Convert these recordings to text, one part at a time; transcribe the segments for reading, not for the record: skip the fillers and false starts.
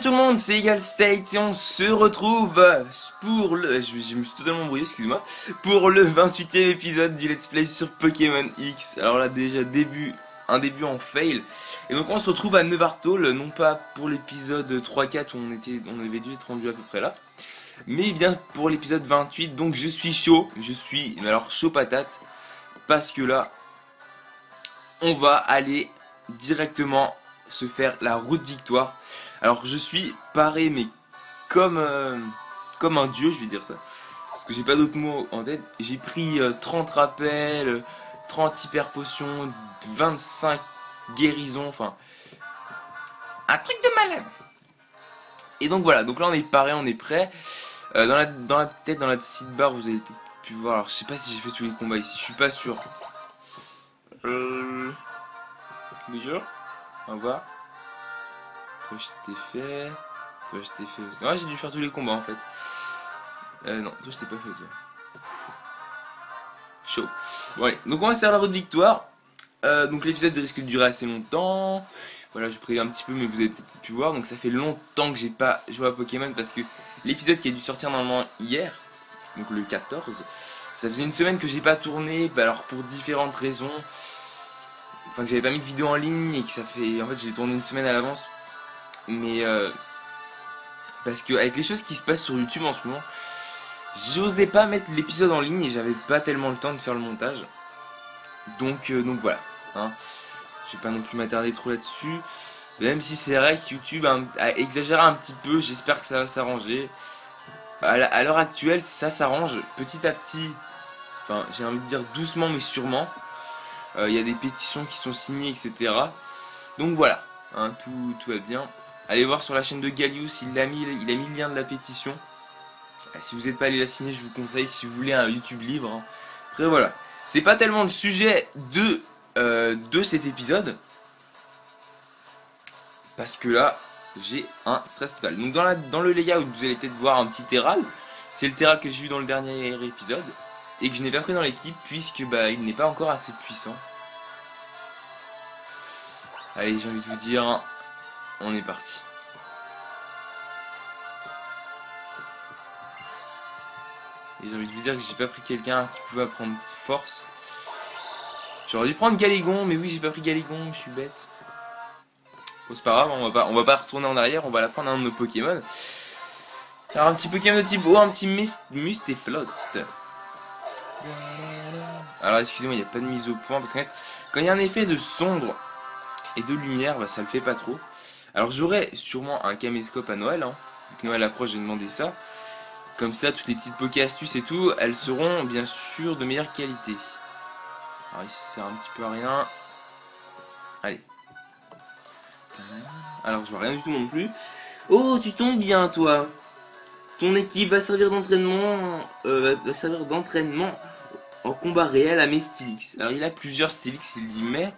tout le monde, c'est Egal State et on se retrouve pour le... Je me suis totalement embrouillé, excuse-moi. Pour le 28e épisode du Let's Play sur Pokémon X. Alors là déjà un début en fail. Et donc on se retrouve à Nevartol, non pas pour l'épisode 3-4 où on avait dû être rendu à peu près là. Mais bien pour l'épisode 28, donc je suis chaud, mais alors chaud patate. Parce que là, on va aller directement se faire la route victoire. Alors je suis paré mais comme un dieu, je vais dire ça. Parce que j'ai pas d'autres mots en tête. J'ai pris 30 rappels, 30 hyper potions, 25 guérisons, enfin un truc de malade. Et donc voilà, donc là on est paré, on est prêt. Dans la petite barre vous avez peut-être pu voir. Alors je sais pas si j'ai fait tous les combats ici, je suis pas sûr. Déjà, on va voir. Toi je t'ai fait. Toi je t'ai fait. Non, j'ai dû faire tous les combats en fait. Non, toi je t'ai pas fait toi. Chaud. Bon allez, donc on va faire la route victoire. Donc l'épisode risque de durer assez longtemps. Voilà, je préviens un petit peu, mais vous avez peut-être pu voir. Donc ça fait longtemps que j'ai pas joué à Pokémon parce que l'épisode qui a dû sortir normalement hier, donc le 14, ça faisait une semaine que j'ai pas tourné. Bah alors pour différentes raisons. Enfin que j'avais pas mis de vidéo en ligne et que ça fait... En fait j'ai tourné une semaine à l'avance. Mais parce que avec les choses qui se passent sur YouTube en ce moment, j'osais pas mettre l'épisode en ligne et j'avais pas tellement le temps de faire le montage. Donc voilà. Hein. Je vais pas non plus m'attarder trop là-dessus. Même si c'est vrai que YouTube a exagéré un petit peu, j'espère que ça va s'arranger. À l'heure actuelle, ça s'arrange petit à petit. Enfin, j'ai envie de dire doucement mais sûrement. Il y a des pétitions qui sont signées, etc. Donc voilà, hein, tout va bien. Allez voir sur la chaîne de Gallius, il a mis le lien de la pétition. Si vous n'êtes pas allé la signer, je vous conseille si vous voulez un YouTube libre. Hein. Après voilà, c'est pas tellement le sujet de cet épisode. Parce que là, j'ai un stress total. Donc dans le layout, vous allez peut-être voir un petit Terral. C'est le Terral que j'ai eu dans le dernier épisode. Et que je n'ai pas pris dans l'équipe puisque bah, il n'est pas encore assez puissant. Allez, j'ai envie de vous dire, on est parti. Et j'ai envie de vous dire que j'ai pas pris quelqu'un qui pouvait prendre force. J'aurais dû prendre Galégon, mais oui, j'ai pas pris Galégon, je suis bête. Bon, c'est pas grave, on va pas retourner en arrière, on va la prendre à un de nos Pokémon. Alors un petit Pokémon de type eau, un petit Mustéflotte. Alors excusez-moi, il n'y a pas de mise au point parce que quand il y a un effet de sombre et de lumière, bah, ça le fait pas trop. Alors j'aurai sûrement un caméscope à Noël, hein. Vu que Noël approche, j'ai demandé ça. Comme ça, toutes les petites Poké astuces et tout, elles seront bien sûr de meilleure qualité. Alors ici ça sert un petit peu à rien. Allez. Alors je vois rien du tout non plus. Oh, tu tombes bien toi. Ton équipe va servir d'entraînement en combat réel à mes Steelix. Alors il a plusieurs Steelix, il dit, mais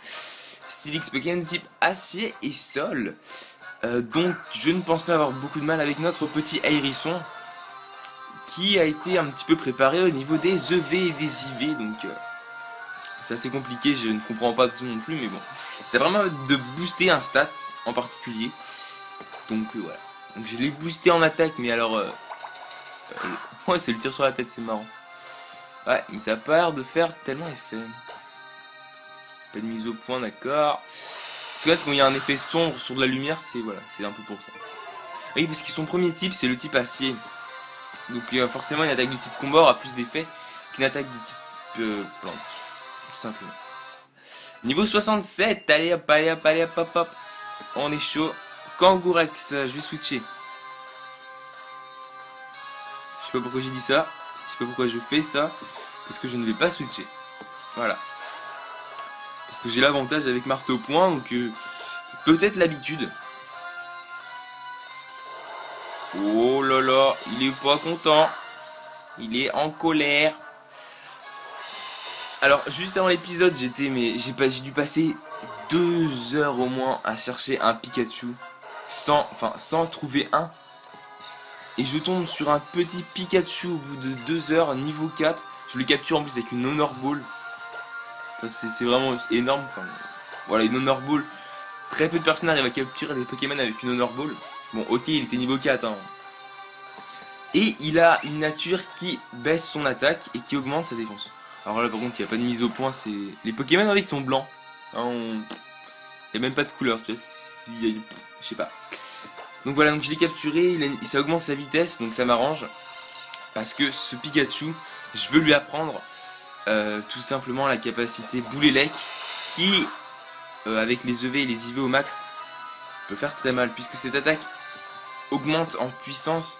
Steelix Pokémon de type acier et sol. Donc je ne pense pas avoir beaucoup de mal avec notre petit Hérisson qui a été un petit peu préparé au niveau des EV et des IV. Donc c'est assez compliqué, je ne comprends pas tout non plus, mais bon. C'est vraiment de booster un stat en particulier. Donc voilà. Donc je l'ai boosté en attaque, mais alors... ouais, c'est le tir sur la tête, c'est marrant. Ouais, mais ça a pas l'air de faire tellement effet. Pas de mise au point, d'accord. Parce que là, quand il y a un effet sombre sur de la lumière, c'est voilà, c'est un peu pour ça. Oui, parce que son premier type, c'est le type acier. Donc forcément, une attaque de type combat aura plus d'effet qu'une attaque de type plante. Tout simplement. Niveau 67, allez hop, allez hop, allez hop, hop, hop. On est chaud. Kangourex, je vais switcher. Je sais pas pourquoi j'ai dit ça. Je sais pas pourquoi je fais ça. Parce que je ne vais pas switcher. Voilà. Parce que j'ai l'avantage avec marteau point. Donc peut-être l'habitude. Oh là là. Il est pas content. Il est en colère. Alors juste avant l'épisode j'ai dû passer 2 heures au moins à chercher un Pikachu. Sans trouver un. Et je tombe sur un petit Pikachu au bout de 2 heures, niveau 4. Je le capture en plus avec une Honor Ball. Enfin, c'est vraiment énorme. Enfin, voilà, une Honor Ball. Très peu de personnes arrivent à capturer des Pokémon avec une Honor Ball. Bon, ok, il était niveau 4. Hein. Et il a une nature qui baisse son attaque et qui augmente sa défense. Alors là, par contre, il n'y a pas de mise au point. C'est les Pokémon avec sont blancs. Hein, il n'y a même pas de couleur, tu vois. Je sais pas. Donc voilà, donc je l'ai capturé. Ça augmente sa vitesse, donc ça m'arrange. Parce que ce Pikachu, je veux lui apprendre tout simplement la capacité Boulélec qui, avec les EV et les IV au max, peut faire très mal. Puisque cette attaque augmente en puissance.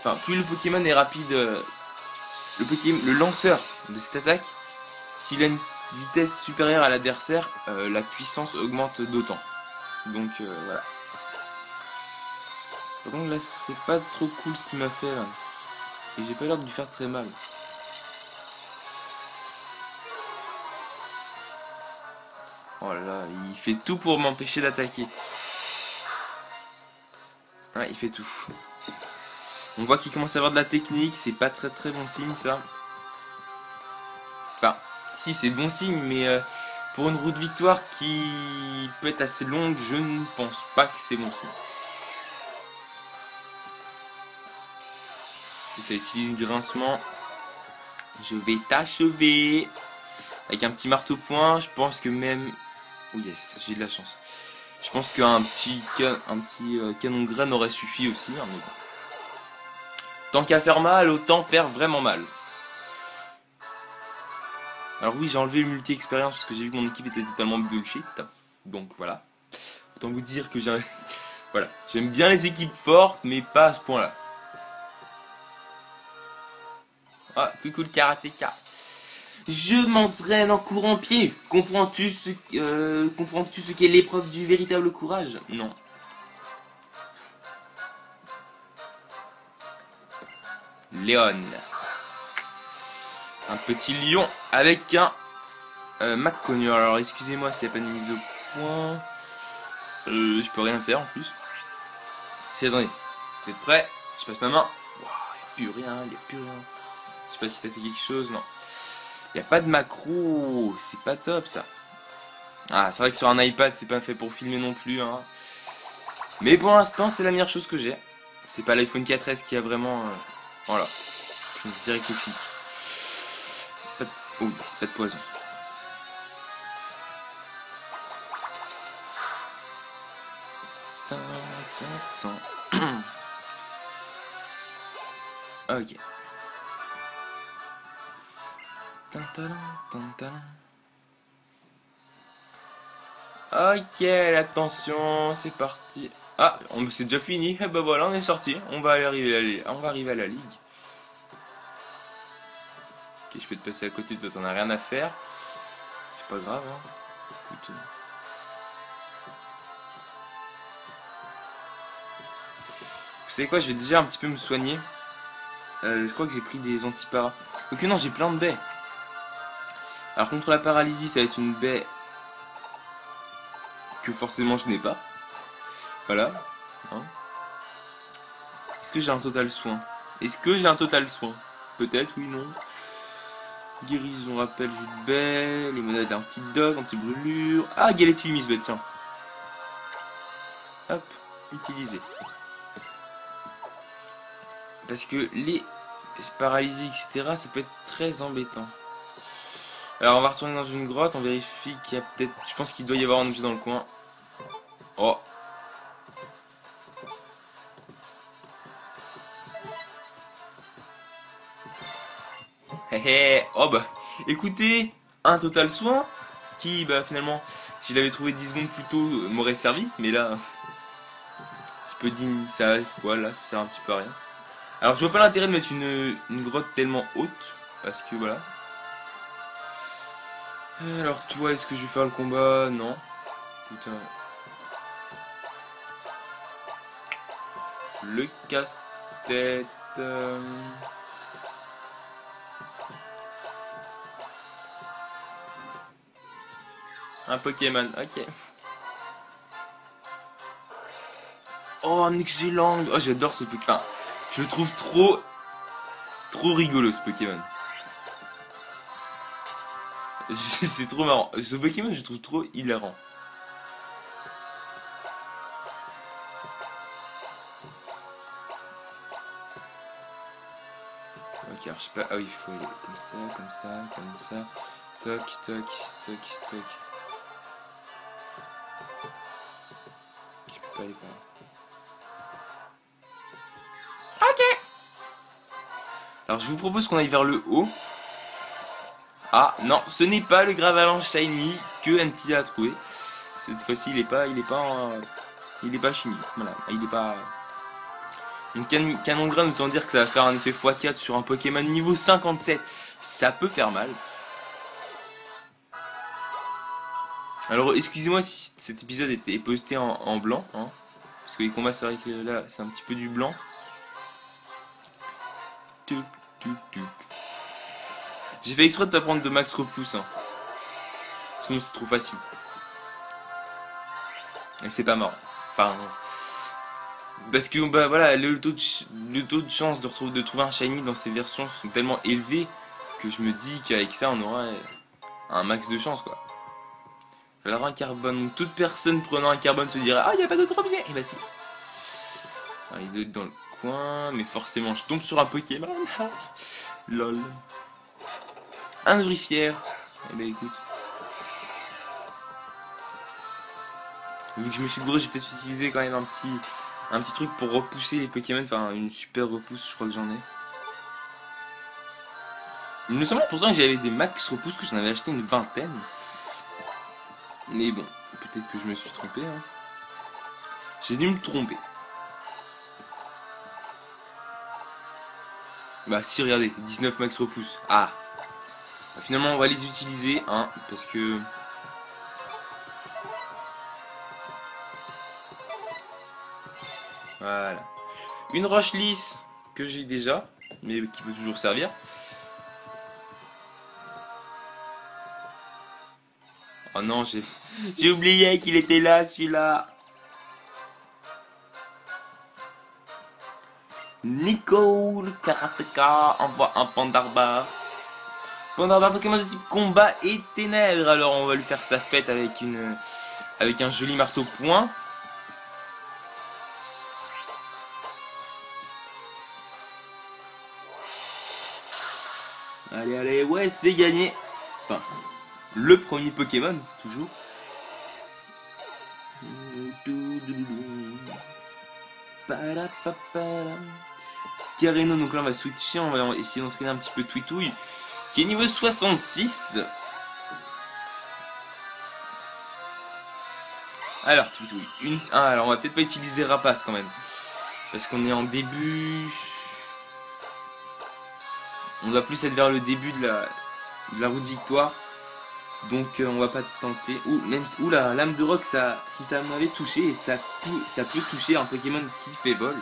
Enfin, plus le Pokémon est rapide, le lanceur de cette attaque, s'il a une vitesse supérieure à l'adversaire, la puissance augmente d'autant. Donc voilà. Par contre là, c'est pas trop cool ce qu'il m'a fait là. Et j'ai pas l'air de lui faire très mal. Oh là là, il fait tout pour m'empêcher d'attaquer. Ouais, il fait tout. On voit qu'il commence à avoir de la technique, c'est pas très bon signe ça. Enfin, si c'est bon signe, mais pour une route de victoire qui peut être assez longue, je ne pense pas que c'est bon signe. Si ça utilise grincement, je vais t'achever. Avec un petit marteau-point, je pense que même... Oh yes, j'ai de la chance. Je pense qu'un petit canon graine aurait suffi aussi. Hein, mais bon. Tant qu'à faire mal, autant faire vraiment mal. Alors oui, j'ai enlevé le multi-expérience parce que j'ai vu que mon équipe était totalement bullshit. Donc voilà. Autant vous dire que j'ai... Voilà. J'aime bien les équipes fortes, mais pas à ce point-là. Ah, coucou le karatéka. Je m'entraîne en courant pied. Comprends-tu ce qu'est l'épreuve du véritable courage? Non. Léon. Un petit lion avec un McConnor. Alors excusez-moi s'il n'y a pas de mise au point. Je peux rien faire en plus. Si, attendez. Vous êtes prêts? Je passe ma main. Il n'y a plus rien, il n'y a plus rien. Je sais pas si ça fait quelque chose, non. Il n'y a pas de macro. C'est pas top ça. Ah, c'est vrai que sur un iPad, c'est pas fait pour filmer non plus. Hein. Mais pour l'instant, c'est la meilleure chose que j'ai. C'est pas l'iPhone 4S qui a vraiment... voilà. Je me dirais toxique. Oh, c'est pas de poison. Ok. Ok, attention, c'est parti. Ah, c'est déjà fini. Et bah voilà, on est sorti. On va arriver à la ligue. Ok, je peux te passer à côté, toi t'en as rien à faire. C'est pas grave, hein. Écoute. Vous savez quoi, je vais déjà un petit peu me soigner. Je crois que j'ai pris des antiparas. Ok, non, j'ai plein de baies. Alors contre la paralysie, ça va être une baie que forcément je n'ai pas. Voilà. Hein. Est-ce que j'ai un total soin? Est-ce que j'ai un total soin? Peut-être, oui, non. Guérison, rappel, jus de baie, limonade, un petit dog, anti-brûlure. Ah, galette humis, bah tiens. Hop, utilisé. Parce que les paralysés, etc., ça peut être très embêtant. Alors on va retourner dans une grotte, on vérifie qu'il y a peut-être... Je pense qu'il doit y avoir un objet dans le coin. Oh. Oh bah, écoutez, un total soin qui, bah finalement, si je l'avais trouvé 10 secondes plus tôt, m'aurait servi. Mais là, un petit peu digne, ça, voilà, ça sert un petit peu à rien. Alors je vois pas l'intérêt de mettre une grotte tellement haute, parce que voilà. Alors toi, est-ce que je vais faire le combat? Non. Putain. Le casse-tête... Un Pokémon, ok. Oh, un excellent. Oh, j'adore ce Pokémon. Enfin, je le trouve trop rigolo ce Pokémon. C'est trop marrant. Ce Pokémon, je le trouve trop hilarant. Je sais pas, ah oui, il faut aller comme ça, comme ça, comme ça. Toc, toc, toc, toc. Je peux pas aller par là. Alors je vous propose qu'on aille vers le haut. Ah non, ce n'est pas le Gravalan Shiny que NT a trouvé. Cette fois-ci il est pas shiny. Voilà, il est pas. Une canon grain, autant dire que ça va faire un effet x4 sur un Pokémon niveau 57. Ça peut faire mal. Alors excusez-moi si cet épisode est posté en blanc, hein, parce que les combats c'est vrai que là c'est un petit peu du blanc. J'ai fait exprès de pas prendre de max repousse, hein. Sinon c'est trop facile. Et c'est pas marrant. Enfin, parce que bah voilà, le taux de chance de trouver un shiny dans ces versions sont tellement élevés que je me dis qu'avec ça on aura un max de chance quoi. Alors un carbone, toute personne prenant un carbone se dirait ah il n'y a pas d'autre objet. Et bah si. Alors, il doit être dans le coin, mais forcément je tombe sur un Pokémon. Lol. Un Griffière. Eh bah écoute. Vu que je me suis gouré, j'ai peut-être utilisé quand même un petit truc pour repousser les Pokémon, enfin une super repousse, je crois que j'en ai. Il me semblait pourtant que j'avais des max repousses, que j'en avais acheté une vingtaine. Mais bon, peut-être que je me suis trompé. Hein. J'ai dû me tromper. Bah si, regardez, 19 max repousses. Ah. Bah, finalement, on va les utiliser, hein, parce que... Voilà. Une roche lisse que j'ai déjà, mais qui peut toujours servir. Oh non, j'ai oublié qu'il était là, celui-là. Nico, le karateka, envoie un Pandarbar. Pandarbar, Pokémon de type combat et ténèbres. Alors on va lui faire sa fête avec un joli marteau point. Allez, allez, ouais, c'est gagné. Enfin, le premier Pokémon, toujours. Scareno, donc là on va switcher, on va essayer d'entraîner un petit peu Twitouille, qui est niveau 66. Alors Twitouille, alors on va peut-être pas utiliser Rapace quand même, parce qu'on est en début. On doit plus être vers le début de la route victoire. Donc on va pas tenter. Ou même si, la lame de roc, si ça m'avait touché, et ça peut toucher un Pokémon qui fait vol,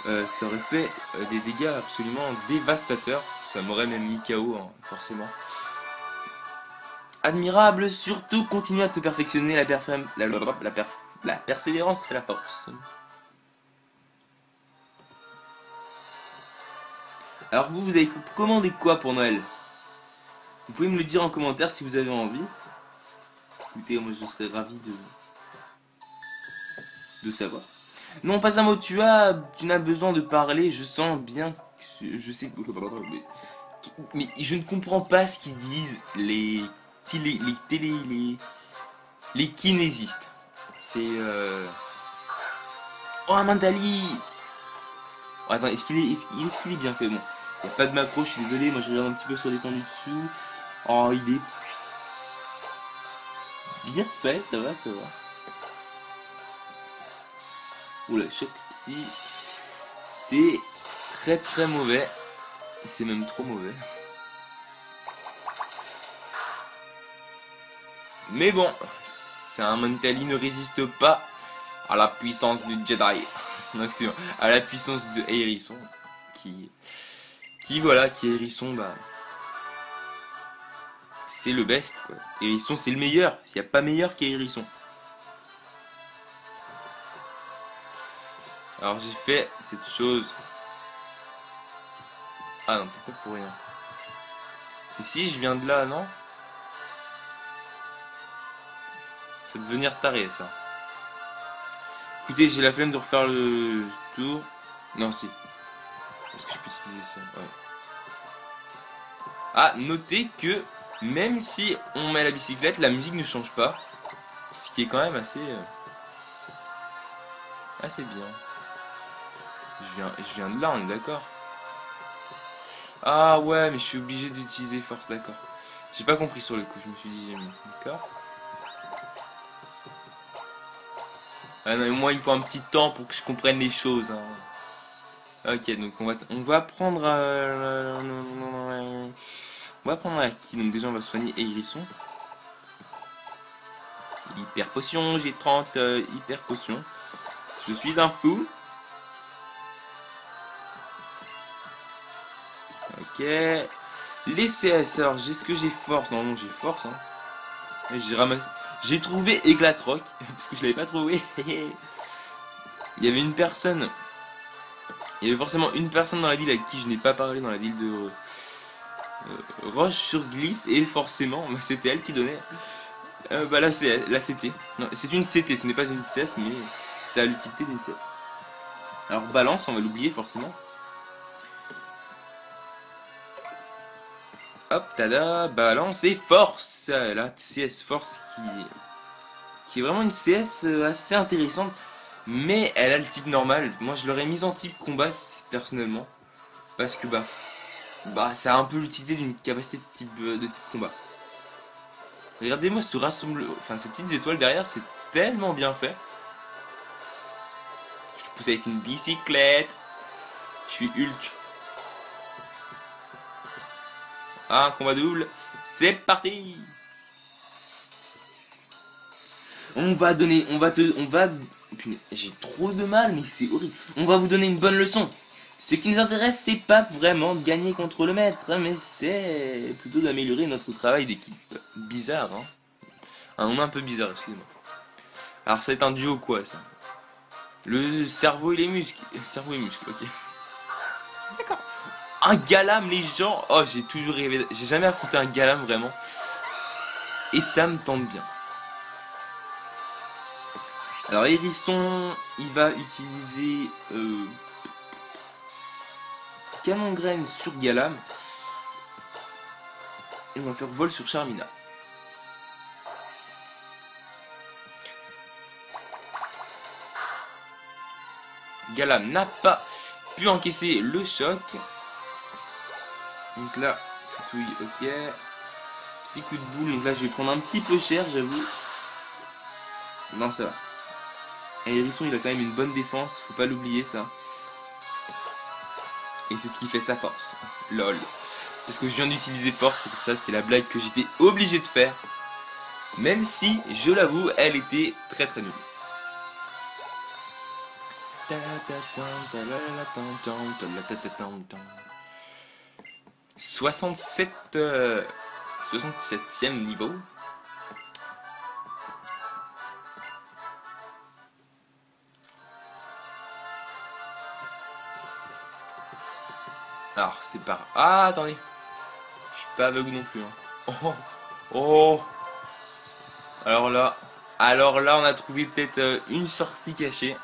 ça aurait fait des dégâts absolument dévastateurs. Ça m'aurait même mis KO, hein, forcément. Admirable, surtout continue à te perfectionner, la persévérance fait la force. Alors vous avez commandé quoi pour Noël? Vous pouvez me le dire en commentaire si vous avez envie. Écoutez, moi je serais ravi de savoir. Non, pas un mot, tu n'as besoin de parler, je sens bien que je sais. Mais je ne comprends pas ce qu'ils disent les kinésistes. C'est oh, un Mentali. Oh, attends, est-ce qu'il est bien fait? Bon, il n'y a pas de macro, je suis désolé, moi je regarde un petit peu sur l'étendue dessous. Oh, il est bien fait, ça va, ça va. Oula, choc psy, c'est très très mauvais. C'est même trop mauvais. Mais bon, c'est un Mentali ne résiste pas à la puissance du Jedi. Non, excusez-moi, à la puissance de Hérisson. Qui est Hérisson, bah... C'est le best, quoi. Hérisson, c'est le meilleur. Il n'y a pas meilleur qu'Hérisson. Alors, j'ai fait cette chose. Ah non, peut-être pas pour rien. Et si, je viens de là, non? Ça va devenir taré, ça. Écoutez, j'ai la flemme de refaire le tour. Non, si. Est-ce que je peux utiliser ça? Ouais. À noter que même si on met la bicyclette, la musique ne change pas. Ce qui est quand même assez bien. Je viens de là, on est d'accord. Ah ouais, mais je suis obligé d'utiliser force, d'accord. J'ai pas compris sur le coup, je me suis dit, d'accord. Ah non, mais moi il me faut un petit temps pour que je comprenne les choses. Hein. Ok, donc on va prendre... on va prendre qui. Donc déjà on va soigner Hérisson. Hyper potion, j'ai 30 hyper potions. Je suis un fou. Ok. Les CS, alors est-ce que j'ai force? Non, non, j'ai force. Hein. J'ai trouvé Éclatroc, parce que je l'avais pas trouvé. Il y avait une personne. Il y avait forcément une personne dans la ville avec qui je n'ai pas parlé dans la ville de Roche-sur-Glyphe. Et forcément, bah, c'était elle qui donnait bah, la CT. Non, c'est une CT, ce n'est pas une CS, mais c'est à l'utilité d'une CS. Alors balance, on va l'oublier forcément. Hop, tada, balance et force. La CS force qui est vraiment une CS assez intéressante. Mais elle a le type normal. Moi je l'aurais mise en type combat personnellement. Parce que bah ça a un peu l'utilité d'une capacité de type combat. Regardez-moi ce rassemblement. Enfin ces petites étoiles derrière, c'est tellement bien fait. Je le pousse avec une bicyclette. Je suis Hulk. Ah, combat double. C'est parti. On va... Putain, j'ai trop de mal, mais c'est horrible. On va vous donner une bonne leçon. Ce qui nous intéresse, c'est pas vraiment de gagner contre le maître, mais c'est plutôt d'améliorer notre travail d'équipe. Bizarre, hein. Un nom un peu bizarre, excusez-moi. Alors, c'est un duo quoi, ça? Le cerveau et les muscles. Cerveau et muscles, ok. D'accord. Un Galam, les gens. Oh, j'ai toujours rêvé. J'ai jamais affronté un Galam vraiment. Et ça me tente bien. Alors Hérisson, il va utiliser Canon Graine sur Galam. Et on va faire vol sur Charmina. Galam n'a pas pu encaisser le choc. Donc là, tutouille, ok. Petit coup de boule, donc là je vais prendre un petit peu cher, j'avoue. Non, ça va. Et Hérisson, il a quand même une bonne défense, faut pas l'oublier ça. Et c'est ce qui fait sa force. Lol. Parce que je viens d'utiliser force, c'est pour ça, c'était la blague que j'étais obligé de faire. Même si, je l'avoue, elle était très très nulle. 67e niveau. Alors, c'est pas... Ah, attendez. Je suis pas aveugle non plus. Hein. Oh, oh. Alors là, on a trouvé peut-être une sortie cachée.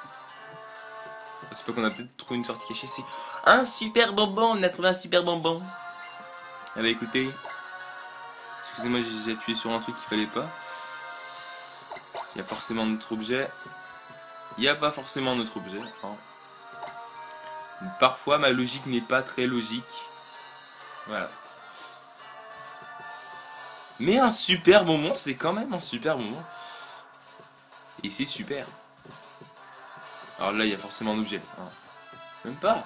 C'est pas qu'on a peut-être trouvé une sortie cachée, c'est un super bonbon. On a trouvé un super bonbon. Ah bah écoutez, excusez-moi, j'ai appuyé sur un truc qu'il fallait pas. Il y a forcément notre objet. Il n'y a pas forcément notre objet. Hein. Parfois, ma logique n'est pas très logique. Voilà. Mais un super bonbon, c'est quand même un super bonbon. Et c'est super. Alors là, il y a forcément un objet. Hein. Même pas.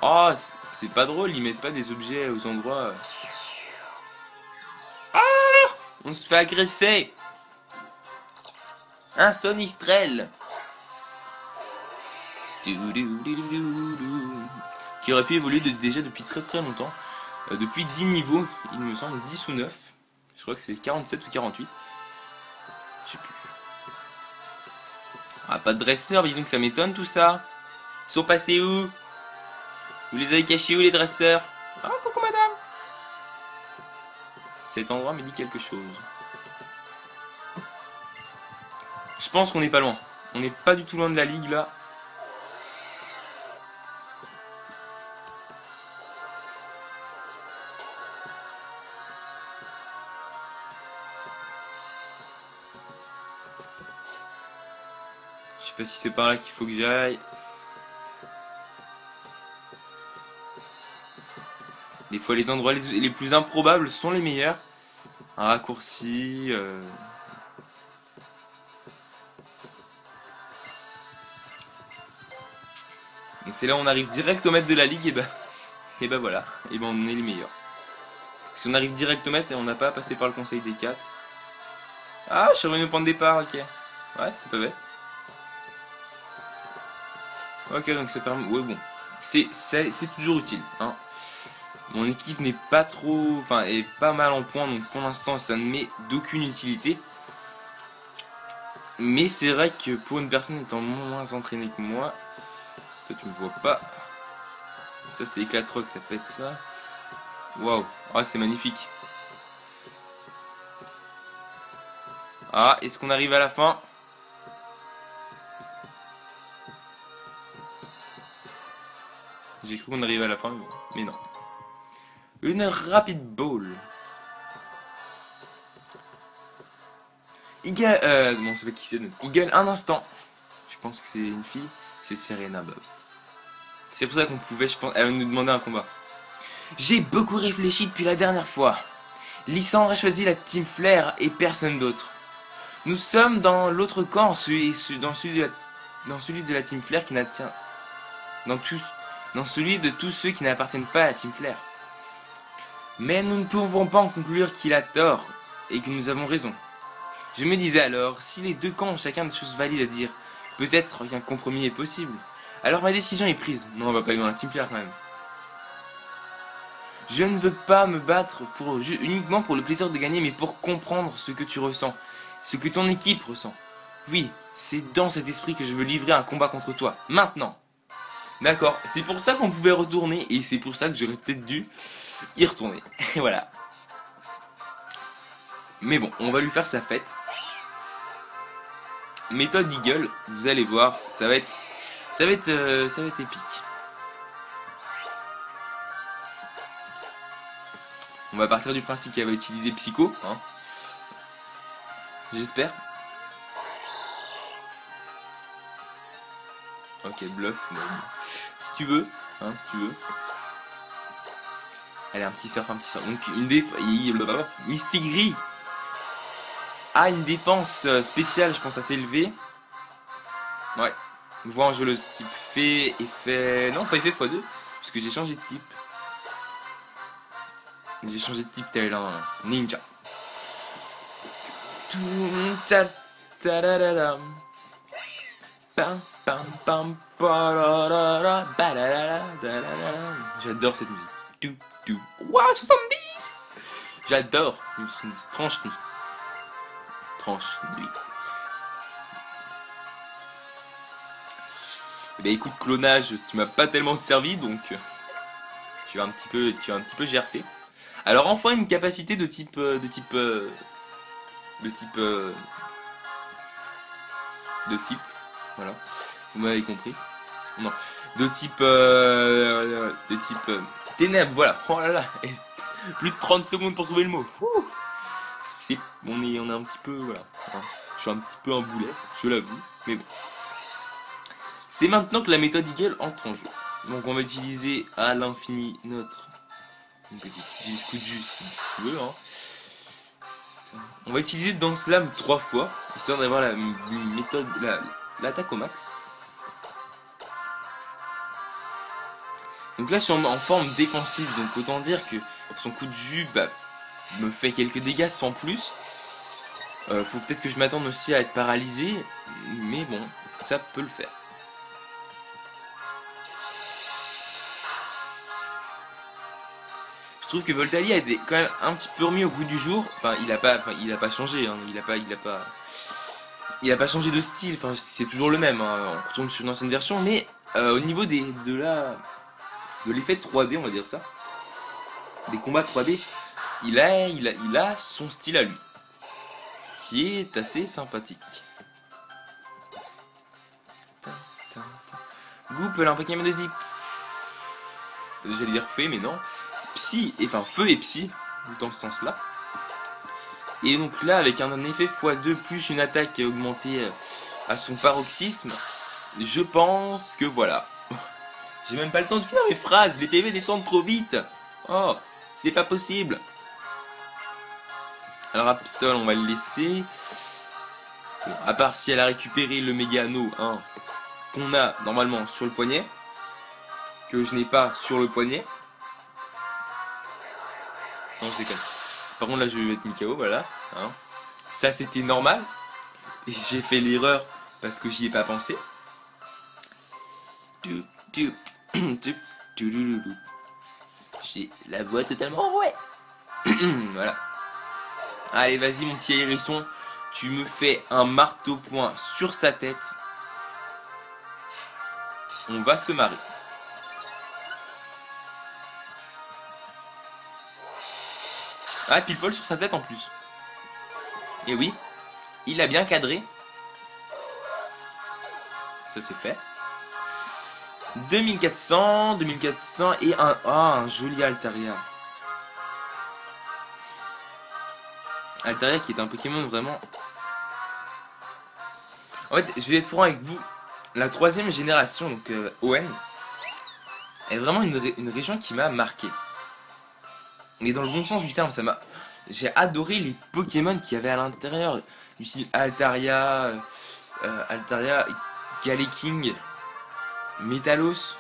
Oh, c'est pas drôle, ils mettent pas des objets aux endroits... Ah, on se fait agresser. Un Sonistrel. Qui aurait pu évoluer déjà depuis très très longtemps. Depuis 10 niveaux, il me semble 10 ou 9. Je crois que c'est 47 ou 48. Je sais plus. Ah, pas de dresseur, mais dis donc ça m'étonne tout ça. Ils sont passés où? Vous les avez cachés où les dresseurs? Ah, coucou madame. Cet endroit me dit quelque chose. Je pense qu'on n'est pas loin. On n'est pas du tout loin de la ligue là. sais pas si c'est par là qu'il faut que j'aille. Des fois les endroits les plus improbables sont les meilleurs. Un raccourci. Et c'est là où on arrive direct au maître de la ligue et bah voilà. Et ben on est les meilleurs. Si on arrive direct au maître et on n'a pas à passer par le conseil des 4. Ah, je suis revenu au point de départ, ok. Ouais, c'est pas bête. Ok, donc ça permet... Ouais, bon. C'est toujours utile, hein. Mon équipe n'est pas trop... Enfin, est pas mal en points, donc pour l'instant, ça ne m'est d'aucune utilité. Mais c'est vrai que pour une personne étant moins entraînée que moi... Toi, tu me vois pas. Ça, c'est éclatroc, ça pète ça. Waouh. Ah, c'est magnifique. Ah, est-ce qu'on arrive à la fin? J'ai cru qu'on arrivait à la fin, mais non. Une rapid ball. Eagle, bon, c'est pas qui c'est. Eagle, un instant. Je pense que c'est une fille. C'est Serena Bob. C'est pour ça qu'on pouvait, je pense, elle va nous demander un combat. J'ai beaucoup réfléchi depuis la dernière fois. Lysandre a choisi la team Flair et personne d'autre. Nous sommes dans l'autre camp, dans celui de la team Flair qui n'attient... Dans celui de tous ceux qui n'appartiennent pas à la team Flair. Mais nous ne pouvons pas en conclure qu'il a tort et que nous avons raison. Je me disais alors, si les deux camps ont chacun des choses valides à dire, peut-être qu'un compromis est possible. Alors ma décision est prise. Non, on va pas aller dans la team Flair quand même. Je ne veux pas me battre uniquement pour le plaisir de gagner, mais pour comprendre ce que tu ressens, ce que ton équipe ressent. Oui, c'est dans cet esprit que je veux livrer un combat contre toi, maintenant. D'accord, c'est pour ça qu'on pouvait retourner, et c'est pour ça que j'aurais peut-être dû y retourner. Et voilà. Mais bon, on va lui faire sa fête. Méthode Eagle, vous allez voir, ça va être épique. On va partir du principe qu'elle va utiliser Psycho, hein. J'espère. Ok, bluff, mais... si tu veux, hein, si tu veux. Allez, un petit surf. Donc une défense... Mistigris a une défense spéciale, je pense, assez élevée. Ouais. Voir un jeu le type fait, effet... Non, pas effet x2, parce que j'ai changé de type. J'ai changé de type tel un ninja. J'adore cette musique. Waouh, 70. J'adore. 70. Tranche nuit. Tranche nuit. Eh ben écoute, clonage, tu m'as pas tellement servi, donc tu vas un petit peu GRT. Alors enfin une capacité de type voilà, vous m'avez compris. Non, de type ténèbres, voilà. Oh là là, et plus de 30 secondes pour trouver le mot. C'est on est un petit peu, voilà. Je suis un petit peu un boulet, je l'avoue, mais bon. C'est maintenant que la méthode Eagle entre en jeu. Donc on va utiliser à l'infini notre petit coup de jus si tu veux, hein. On va utiliser Danse Lame 3 fois, histoire d'avoir la méthode, l'attaque au max. Donc là je suis en forme défensive, donc autant dire que son coup de jus me fait quelques dégâts sans plus. Faut peut-être que je m'attende aussi à être paralysé, mais bon, ça peut le faire. Je trouve que Voltali a été quand même un petit peu remis au goût du jour. Enfin, il a pas changé, hein. Il a pas changé de style. Enfin, c'est toujours le même, hein. On retourne sur une ancienne version, mais au niveau de l'effet 3D, on va dire ça, des combats 3D, il a son style à lui, qui est assez sympathique. Goop, l'impécable de type, j'allais dire fait, mais non. Psy, enfin feu et psy, dans ce sens là. Et donc là avec un effet x2 plus une attaque augmentée à son paroxysme, je pense que voilà. J'ai même pas le temps de finir mes phrases, les PV descendent trop vite. Oh, c'est pas possible. Alors Absol, on va le laisser. Bon, à part si elle a récupéré le méga anneau hein, qu'on a normalement sur le poignet, que je n'ai pas sur le poignet. Non, je déconne. Par contre là je vais mettre Mikao, voilà. Hein. Ça c'était normal. Et j'ai fait l'erreur parce que j'y ai pas pensé. J'ai la voix totalement ouais. Voilà. Allez vas-y mon petit hérisson. Tu me fais un marteau-point sur sa tête. On va se marrer. Ah, pile poil sur sa tête en plus. Et oui, il a bien cadré. Ça c'est fait. 2400 et un joli Altaria. Altaria qui est un Pokémon vraiment... En fait, je vais être franc avec vous. La troisième génération, donc ON, est vraiment une région qui m'a marqué. Mais dans le bon sens du terme, ça m'a... J'ai adoré les Pokémon qu'il y avait à l'intérieur. Du style Altaria, Altaria, Galeking, Métalos,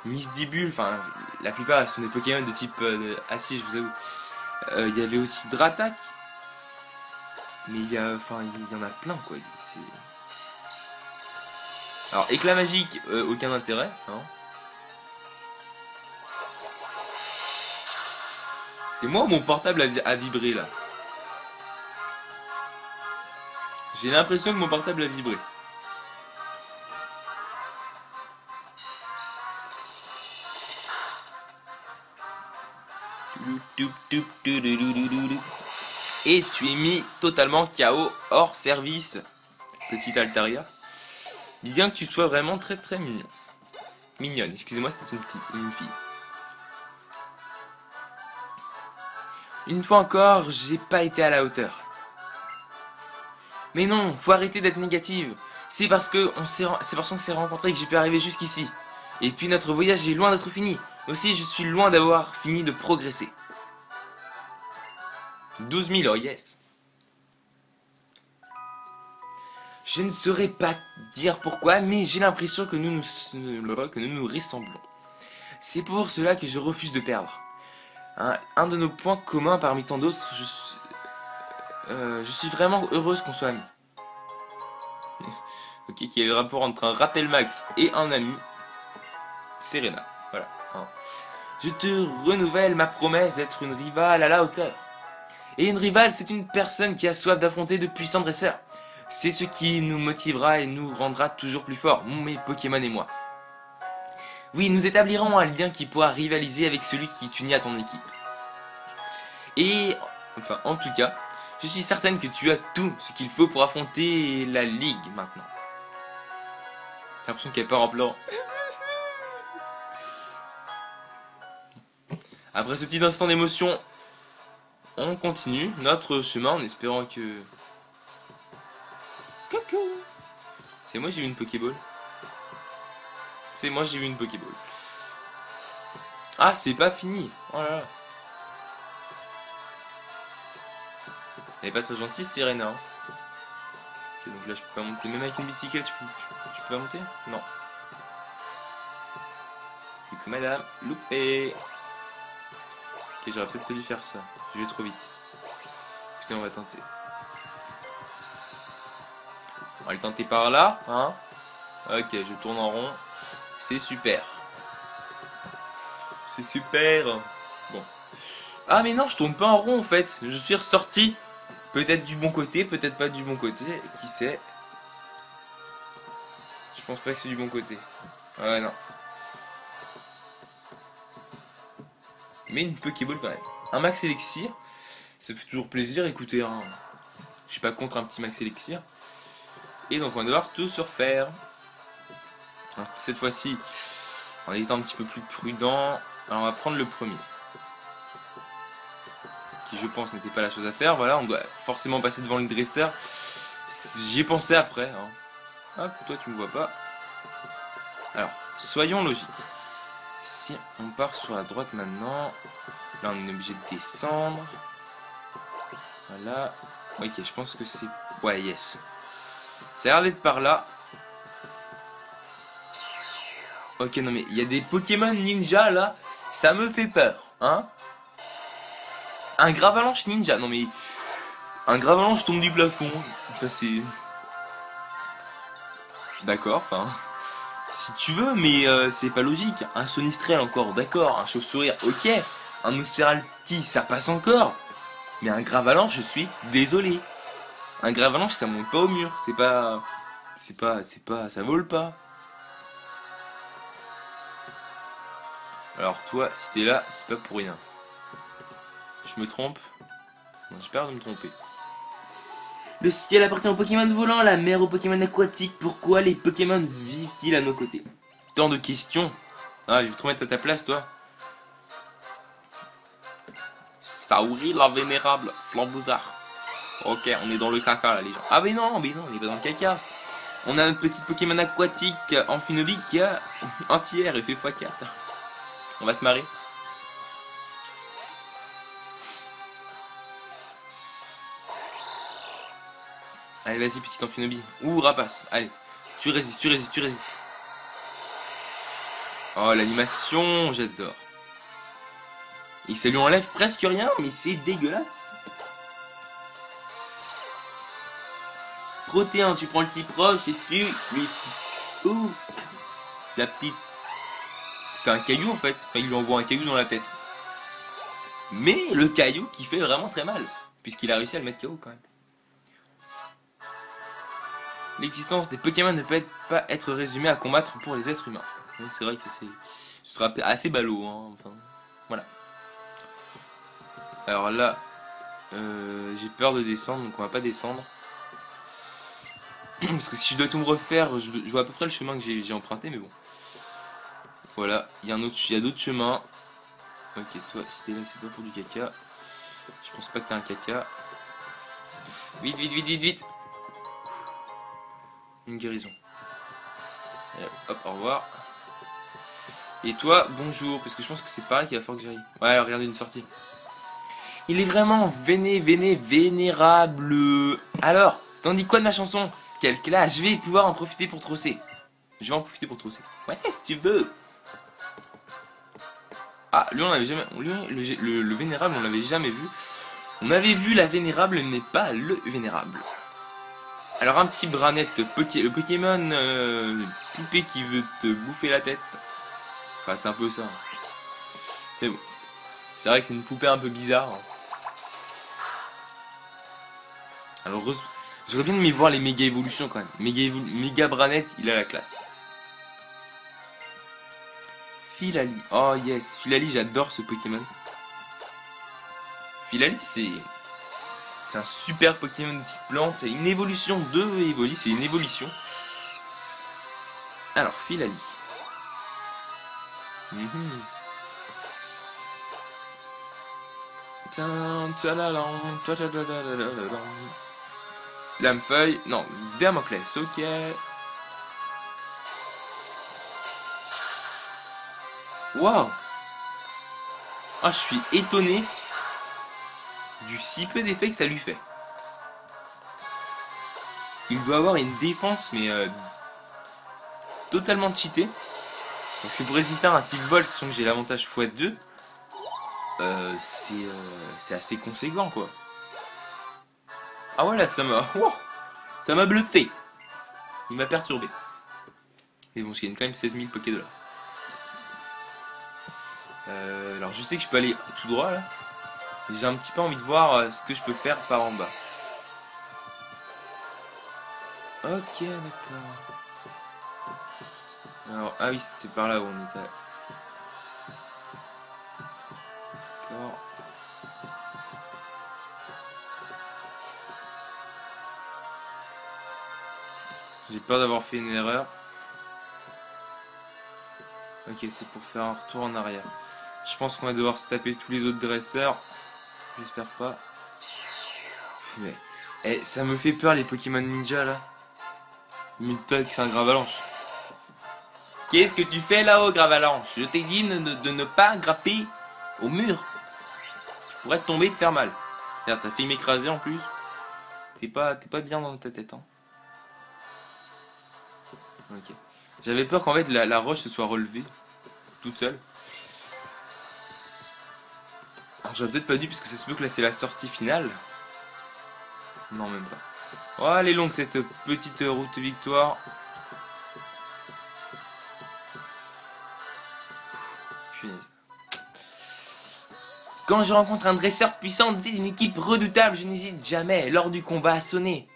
Misdibule, enfin la plupart sont des Pokémon de type acier, je vous avoue. Il y avait aussi Dratak. Mais il y en a plein quoi. Alors éclat magique, aucun intérêt. Hein. C'est moi ou mon portable a vibré là? J'ai l'impression que mon portable a vibré. Et tu es mis totalement KO hors service, petit Altaria. Bien que tu sois vraiment très très mignon. Mignonne, excusez-moi, c'était une fille. Une fois encore, j'ai pas été à la hauteur. Mais non, faut arrêter d'être négative. C'est parce qu'on s'est rencontrés que j'ai pu arriver jusqu'ici. Et puis notre voyage est loin d'être fini. Aussi, je suis loin d'avoir fini de progresser. 12 000, oh yes. Je ne saurais pas dire pourquoi, mais j'ai l'impression que nous nous ressemblons. C'est pour cela que je refuse de perdre. Un de nos points communs parmi tant d'autres, je suis vraiment heureuse qu'on soit amis. Ok, quel est le rapport entre un rappel max et un ami? Serena, voilà. Je te renouvelle ma promesse d'être une rivale à la hauteur. Et une rivale, c'est une personne qui a soif d'affronter de puissants dresseurs. C'est ce qui nous motivera et nous rendra toujours plus forts, mes Pokémon et moi. Oui, nous établirons un lien qui pourra rivaliser avec celui qui t'unit à ton équipe. Et, enfin, en tout cas, je suis certaine que tu as tout ce qu'il faut pour affronter la Ligue maintenant. J'ai l'impression qu'elle part en plan. Après ce petit instant d'émotion, on continue notre chemin en espérant que... Coucou! C'est moi j'ai vu une Pokéball. C'est moi j'ai vu une Pokéball. Ah, c'est pas fini. Oh là là. Elle est pas très gentille, Serena. Hein. Ok, donc là je peux pas monter. Même avec une bicyclette, tu peux pas monter? Non. Coucou madame, loupé. Ok, j'aurais peut-être dû faire ça. Je vais trop vite. Écoutez, on va tenter. On va le tenter par là, hein. Ok, je tourne en rond. C'est super. C'est super. Bon. Ah mais non, je tourne pas en rond en fait. Je suis ressorti. Peut-être du bon côté, peut-être pas du bon côté. Qui sait? Je pense pas que c'est du bon côté. Ouais, non. Mais une Pokéball quand même. Un max élixir. Ça fait toujours plaisir, écoutez. Hein. Je suis pas contre un petit max élixir. Et donc on va devoir tout se refaire. Alors, cette fois-ci, en étant un petit peu plus prudent, alors on va prendre le premier. Qui je pense n'était pas la chose à faire. Voilà, on doit forcément passer devant le dresseur. J'y ai pensé après. Hein. Hop, toi tu me vois pas. Alors, soyons logiques. Si on part sur la droite maintenant, là on est obligé de descendre. Voilà. Ok, je pense que c'est... Ouais, yes. Ça a l'air d'être par là. Ok, non mais il y a des Pokémon ninja là. Ça me fait peur, hein. Un Gravalanche ninja. Non mais... Un Gravalanche tombe du plafond. Enfin, c'est... D'accord, enfin... Si tu veux, mais c'est pas logique. Un Sonistrel encore, d'accord. Un Chauve-Sourire, ok. Un Nosferalti, ça passe encore. Mais un Gravalanche, je suis désolé. Un Gravalanche, ça monte pas au mur. C'est pas... Ça vole pas. Alors toi, si t'es là, c'est pas pour rien. Je me trompe? Non, j'ai peur de me tromper. Le ciel appartient aux Pokémon volants, la mer aux Pokémon aquatiques. Pourquoi les Pokémon vivent-ils à nos côtés? Tant de questions. Ah, je vais te remettre à ta place, toi. Saouri la vénérable, Flambouzard. Ok, on est dans le caca là, les gens. Ah, mais non, on est pas dans le caca. On a un petit Pokémon aquatique Amphinobie qui a entière et fait x4. On va se marrer. Allez, vas-y, petite Amphinobie. Ouh, rapace. Allez, tu résistes. Oh, l'animation, j'adore. Et ça lui enlève presque rien, mais c'est dégueulasse. Protéin, tu prends le petit proche et tu lui... Ouh, la petite... C'est un caillou en fait. Enfin, il lui envoie un caillou dans la tête. Mais le caillou qui fait vraiment très mal. Puisqu'il a réussi à le mettre KO quand même. L'existence des Pokémon ne peut pas être résumée à combattre pour les êtres humains. C'est vrai que ce sera assez ballot. Hein. Enfin, voilà. Alors là, j'ai peur de descendre, donc on va pas descendre. Parce que si je dois tout me refaire, je vois à peu près le chemin que j'ai emprunté, mais bon. Voilà, il y a d'autres chemins. Ok, toi, si t'es là, c'est pas pour du caca. Je pense pas que t'as un caca. Vite. Une guérison. Et hop, au revoir. Et toi, bonjour, parce que je pense que c'est pareil qu'il va falloir que j'aille. Ouais, alors, regardez une sortie. Il est vraiment vénérable. Alors, t'en dis quoi de ma chanson? Quelle classe? Je vais pouvoir en profiter pour trosser. Ouais, si tu veux. Ah, lui on l'avait jamais... le vénérable, on l'avait jamais vu. On avait vu la vénérable, mais pas le vénérable. Alors un petit Branette, le Pokémon poupée qui veut te bouffer la tête. Enfin, c'est un peu ça. Mais bon. C'est vrai que c'est une poupée un peu bizarre. Alors, j'aurais bien aimé voir les méga évolutions quand même. Méga Branette, il a la classe. Filali. Oh yes, Filali, j'adore ce Pokémon. Filali, c'est un super Pokémon de type plante. C'est une évolution de Evoli, c'est une évolution. Alors, Filali. Lamefeuille, non, Dermoclès, ok. Waouh! Ah, je suis étonné du si peu d'effet que ça lui fait. Il doit avoir une défense, mais totalement cheatée. Parce que pour résister à un type vol, sachant que j'ai l'avantage x2, c'est assez conséquent, quoi. Ah ouais, là, ça m'a bluffé. Il m'a perturbé. Mais bon, je gagne quand même 16 000 Pokédollars. Alors je sais que je peux aller tout droit là. J'ai un petit peu envie de voir ce que je peux faire par en bas. Ok, d'accord. Alors, ah oui, c'est par là où on était. D'accord. J'ai peur d'avoir fait une erreur. Ok, c'est pour faire un retour en arrière. Je pense qu'on va devoir se taper tous les autres dresseurs. J'espère pas. Mais... ça me fait peur les Pokémon ninja là. Limite pas que c'est un gravalanche. Qu'est-ce que tu fais là-haut, gravalanche? Je t'ai dit de ne pas grapper au mur. Tu pourrais tomber et te faire mal. Regarde, t'as fait m'écraser en plus. T'es pas bien dans ta tête, hein. Ok. J'avais peur qu'en fait la roche se soit relevée toute seule. Alors j'aurais peut-être pas dû parce que ça se peut que là c'est la sortie finale. Non, même pas. Oh, elle est longue cette petite route victoire. Punaise. Quand je rencontre un dresseur puissant d'une équipe redoutable, je n'hésite jamais lors du combat à sonner.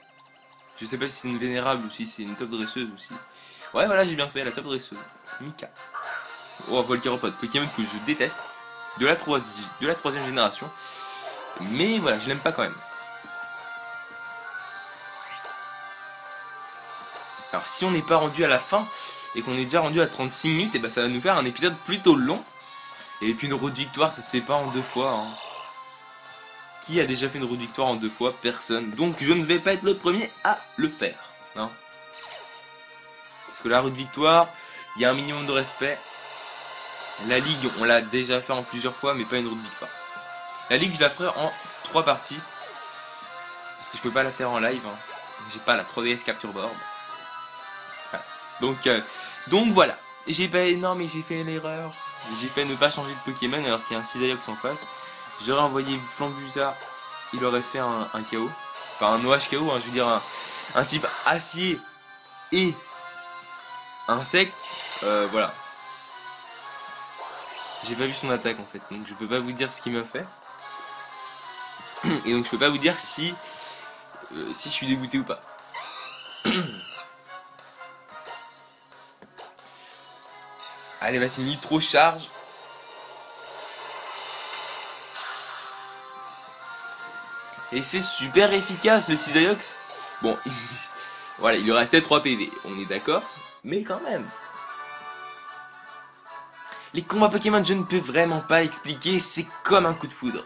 Je sais pas si c'est une vénérable ou si c'est une top dresseuse aussi. Ouais, voilà, j'ai bien fait, la top dresseuse. Mika. Oh, Volcaropod, Pokémon que je déteste. De la troisième génération. Mais voilà, je l'aime pas quand même. Alors si on n'est pas rendu à la fin et qu'on est déjà rendu à 36 minutes, et ben ça va nous faire un épisode plutôt long. Et puis une route victoire, ça se fait pas en 2 fois. Hein. Qui a déjà fait une route victoire en 2 fois? Personne. Donc je ne vais pas être le premier à le faire. Hein. Parce que la route victoire, il y a un minimum de respect. La ligue, on l'a déjà fait en plusieurs fois, mais pas une route victoire. La ligue, je la ferai en 3 parties. Parce que je peux pas la faire en live. Hein. J'ai pas la 3DS Capture Board. Donc voilà, j'ai fait l'erreur. J'ai fait ne pas changer de Pokémon alors qu'il y a un Cisaillux en face. J'aurais envoyé Flambusa, il aurait fait un KO. Enfin un OH KO, hein, je veux dire un type acier et insecte. Voilà. J'ai pas vu son attaque en fait, donc je peux pas vous dire ce qu'il m'a fait. Et donc je peux pas vous dire si je suis dégoûté ou pas. Allez, vas-y, Nitro charge. Et c'est super efficace le Cisaillux. Bon, voilà, il lui restait 3 PV, on est d'accord. Mais quand même. Les combats Pokémon, je ne peux vraiment pas expliquer, c'est comme un coup de foudre.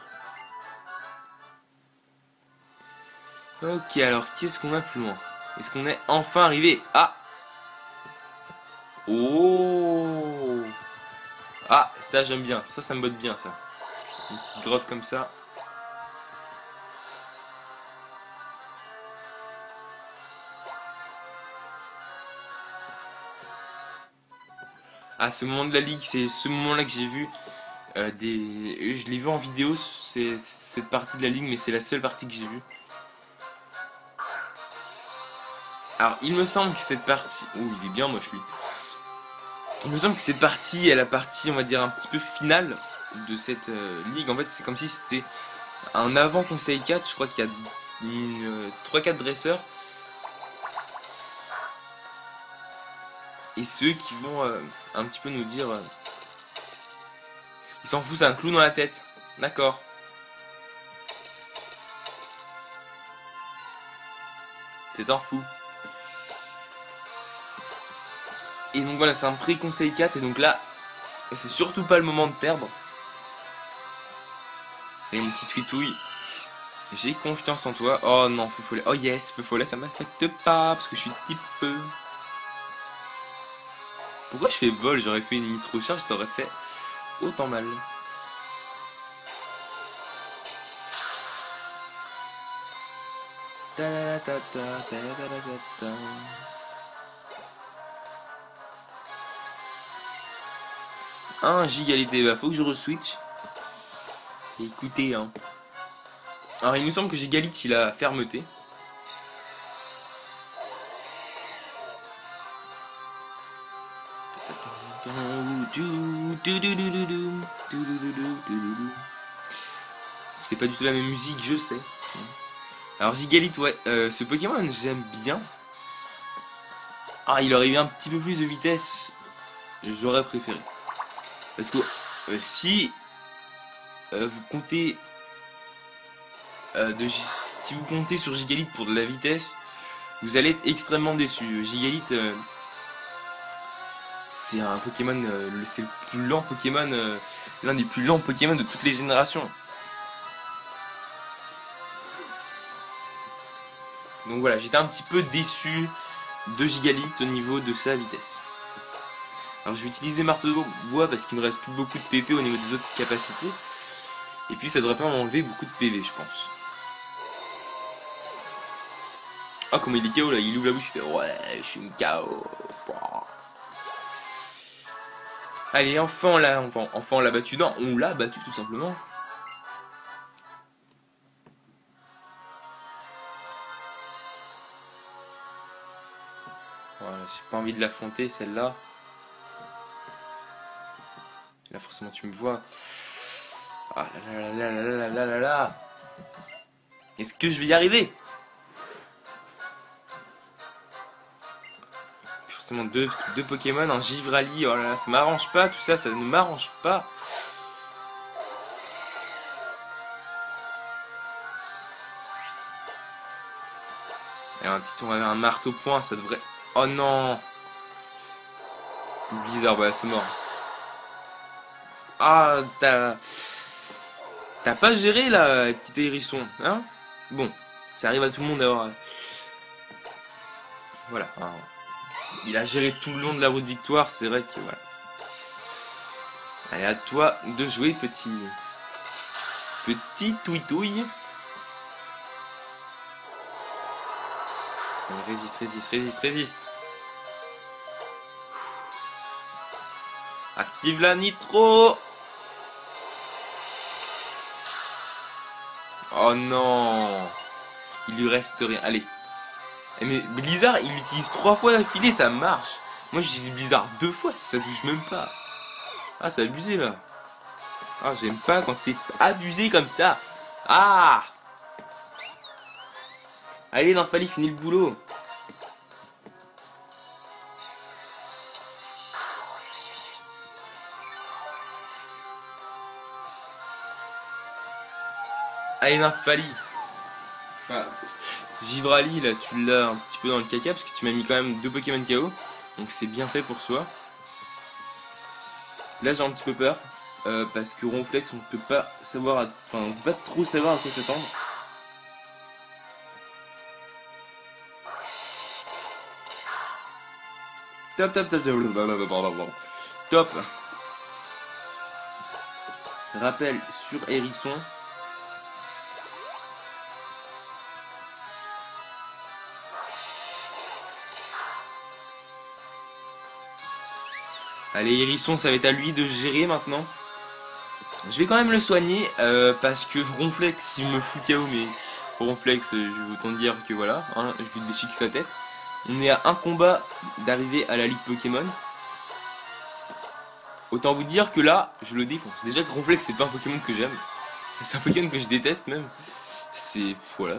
Ok, alors, qu'est-ce qu'on a plus loin? Est-ce qu'on est enfin arrivé? Ah! Oh! Ah, ça j'aime bien, ça me botte bien ça. Une petite grotte comme ça. Ah, ce moment de la ligue, c'est ce moment-là que j'ai vu je l'ai vu en vidéo, c'est cette partie de la ligue, mais c'est la seule partie que j'ai vue. Alors, il me semble que cette partie... Oh, il est bien moche lui. Il me semble que cette partie est la partie, on va dire, un petit peu finale de cette ligue. En fait, c'est comme si c'était un avant Conseil 4. Je crois qu'il y a 3-4 dresseurs. Et ceux qui vont un petit peu nous dire... il s'en fout, c'est un clou dans la tête. D'accord. C'est un fou. Et donc voilà, c'est un pré-conseil 4. Et donc là, c'est surtout pas le moment de perdre. Et une petite fitouille. J'ai confiance en toi. Oh non, feu follet. Oh yes, feu follet, ça m'affecte pas. Parce que je suis type feu. Pourquoi je fais vol? J'aurais fait une nitro charge, ça aurait fait autant mal. Un gigalité, bah faut que je re-switch. Écoutez, hein. Alors il me semble que Gigalite il a fermeté. C'est pas du tout la même musique, je sais. Alors Gigalite, ouais, ce Pokémon j'aime bien. Ah, il aurait eu un petit peu plus de vitesse, j'aurais préféré. Parce que si vous comptez si vous comptez sur Gigalite pour de la vitesse, vous allez être extrêmement déçu. Gigalite, c'est un Pokémon, c'est le plus lent Pokémon, l'un des plus lents Pokémon de toutes les générations. Donc voilà, j'étais un petit peu déçu 2 gigalitres au niveau de sa vitesse. Alors je vais utiliser marteau de bois parce qu'il me reste plus beaucoup de PP au niveau des autres capacités. Et puis ça devrait pas m'enlever beaucoup de PV, je pense. Ah, comment il est KO là, il ouvre la bouche, il fait ouais, je suis une KO. Allez, enfin on l'a battu. Non, on l'a battu tout simplement. Voilà, j'ai pas envie de l'affronter celle-là. Là forcément tu me vois. Ah là là là là là là là là. Est-ce que je vais y arriver? Forcément deux Pokémon, un Givrali, oh là là, ça m'arrange pas, tout ça, ça ne m'arrange pas. Et un petit on avait un marteau point, ça devrait... Oh non! Blizzard, ouais, c'est mort. Ah, t'as pas géré là, petit hérisson, hein? Bon, ça arrive à tout le monde d'avoir... Voilà. Alors, il a géré tout le long de la route de victoire, c'est vrai que voilà. Allez, à toi de jouer, petit touitouille. Résiste. Active la nitro. Oh non, il lui reste rien. Allez. Mais Blizzard, il l'utilise 3 fois d'affilée, ça marche. Moi, j'utilise Blizzard 2 fois, ça touche même pas. Ah, c'est abusé là. Ah, j'aime pas quand c'est abusé comme ça. Ah! Allez, Nymphalie, finis le boulot. Allez, Nymphalie. Enfin, Givrali, là, tu l'as un petit peu dans le caca parce que tu m'as mis quand même 2 Pokémon KO. Donc c'est bien fait pour soi. Là, j'ai un petit peu peur. Parce que Ronflex, on peut pas savoir, enfin, on peut pas trop savoir à quoi s'attendre. Top. Rappel sur Hérisson. Allez, Hérisson, ça va être à lui de gérer maintenant. Je vais quand même le soigner parce que Ronflex, il me fout KO, mais Ronflex, je vais autant dire que voilà, hein, je lui déchique sa tête. On est à un combat d'arriver à la Ligue Pokémon. Autant vous dire que là, je le défonce. Déjà que Ronflex, c'est pas un Pokémon que j'aime. C'est un Pokémon que je déteste même. C'est... voilà.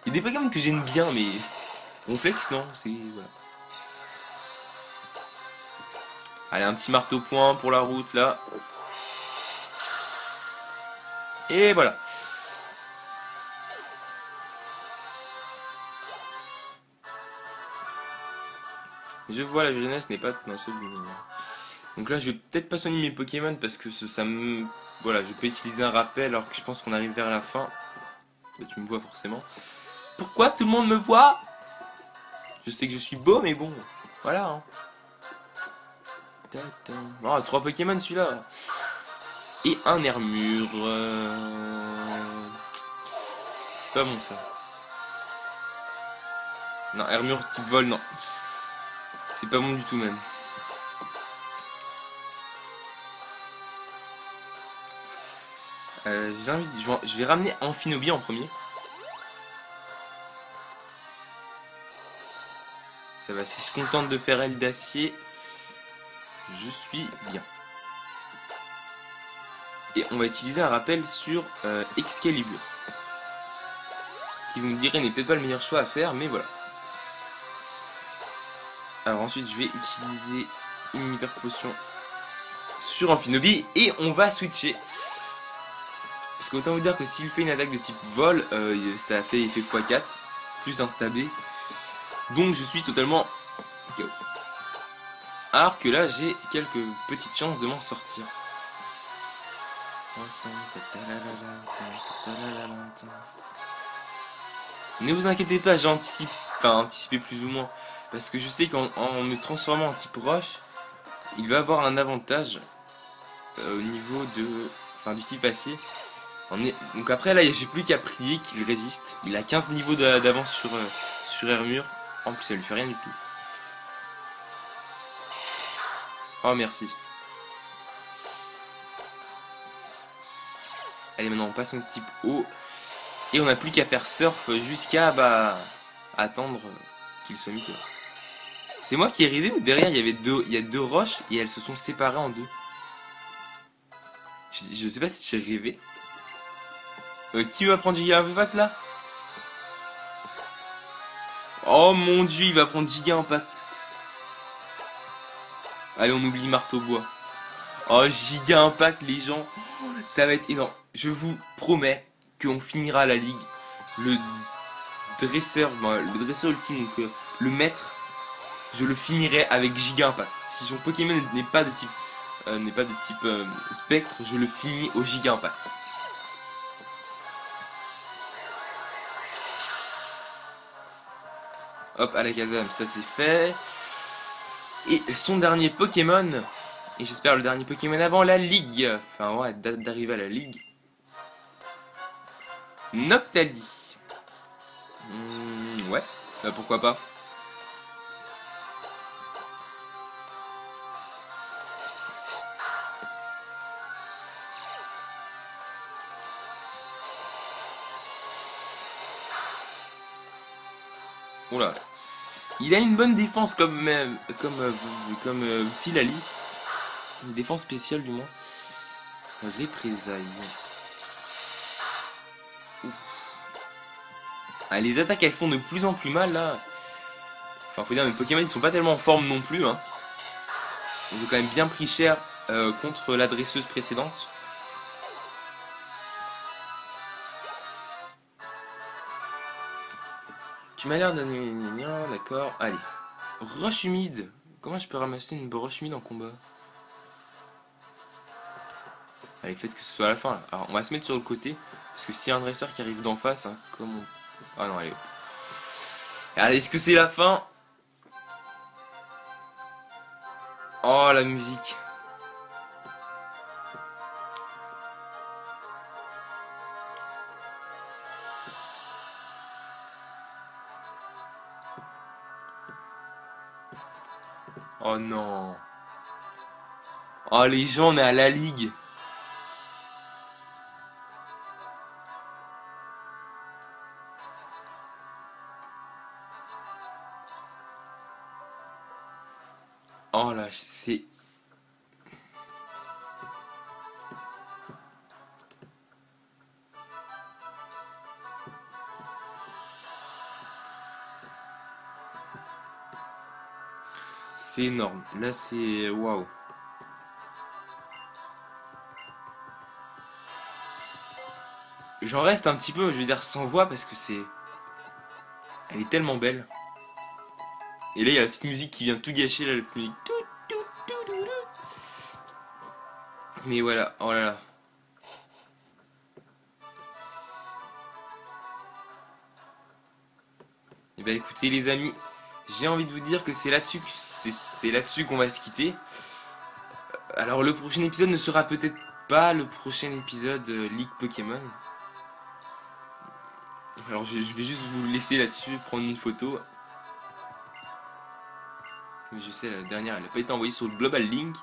Il y a des Pokémon que j'aime bien, mais... Ronflex, non, c'est... voilà. Allez, un petit marteau point pour la route, là. Et voilà. Je vois, la jeunesse n'est pas dans ce lumière. Donc là, je vais peut-être pas soigner mes Pokémon parce que ça me... Voilà, je peux utiliser un rappel alors que je pense qu'on arrive vers la fin. Là, tu me vois forcément. Pourquoi tout le monde me voit? Je sais que je suis beau, mais bon, voilà. Hein. Oh, 3 Pokémon celui-là. Et un Armure. C'est pas bon ça. Non, Armure type vol, non. C'est pas bon du tout même. Je vais ramener Amphinobi en premier. Ça va, si je contente de faire aile d'acier, je suis bien. Et on va utiliser un rappel sur Excalibur. Qui vous me direz n'est peut-être pas le meilleur choix à faire, mais voilà. Alors ensuite je vais utiliser une hyper potion sur Amphinobi et on va switcher. Parce qu'autant vous dire que s'il fait une attaque de type vol, ça fait effet x4, plus un stabé. Donc je suis totalement KO. Alors que là j'ai quelques petites chances de m'en sortir. Ne vous inquiétez pas, j'ai anticipé, enfin anticipé plus ou moins. Parce que je sais qu'en me transformant en type roche, il va avoir un avantage au niveau du type acier. Donc après là, j'ai plus qu'à prier qu'il résiste. Il a 15 niveaux d'avance sur Armure. En plus, ça lui fait rien du tout. Oh merci. Allez, maintenant on passe au type eau. Et on n'a plus qu'à faire surf jusqu'à attendre qu'il soit mis. C'est moi qui ai rêvé ou derrière il y a deux roches et elles se sont séparées en deux. Je sais pas si j'ai rêvé. Qui va prendre Giga Impact là? Oh mon dieu, il va prendre Giga Impact. Allez, on oublie Marteau Bois. Oh, Giga Impact, les gens. Ça va être énorme. Je vous promets qu'on finira la ligue. Le dresseur ultime, donc le maître, je le finirai avec Giga Impact. Si son Pokémon n'est pas de type spectre, je le finis au Giga Impact. Hop, Alakazam, ça c'est fait. Et son dernier Pokémon, et j'espère le dernier Pokémon avant la ligue, enfin ouais, d'arriver à la ligue. Noctali. Ouais, pourquoi pas. Oula. Il a une bonne défense comme Philali. Une défense spéciale du moins. Représailles. Ah, les attaques elles font de plus en plus mal là. Enfin faut dire mes Pokémon ils sont pas tellement en forme non plus hein. Ils ont quand même bien pris cher contre la dresseuse précédente. Tu m'as l'air d'un... D'accord, allez. Roche humide. Comment je peux ramasser une roche humide en combat? Allez, faites que ce soit à la fin là. Alors on va se mettre sur le côté. Parce que s'il y a un dresseur qui arrive d'en face, hein, comme on... Ah non, allez. Allez, est-ce que c'est la fin? Oh, la musique. Oh non. Oh, les gens, on est à la ligue. Oh là, c'est... C'est énorme. Là, c'est... Waouh. J'en reste un petit peu, je veux dire, sans voix parce que c'est... Elle est tellement belle. Et là, il y a la petite musique qui vient tout gâcher, là, la petite musique. Mais voilà, oh là là. Et bah écoutez les amis, j'ai envie de vous dire que c'est là-dessus qu'on va se quitter. Alors le prochain épisode ne sera peut-être pas le prochain épisode Ligue Pokémon. Alors je vais juste vous laisser là-dessus, prendre une photo. Mais je sais, la dernière elle n'a pas été envoyée sur le Global Link.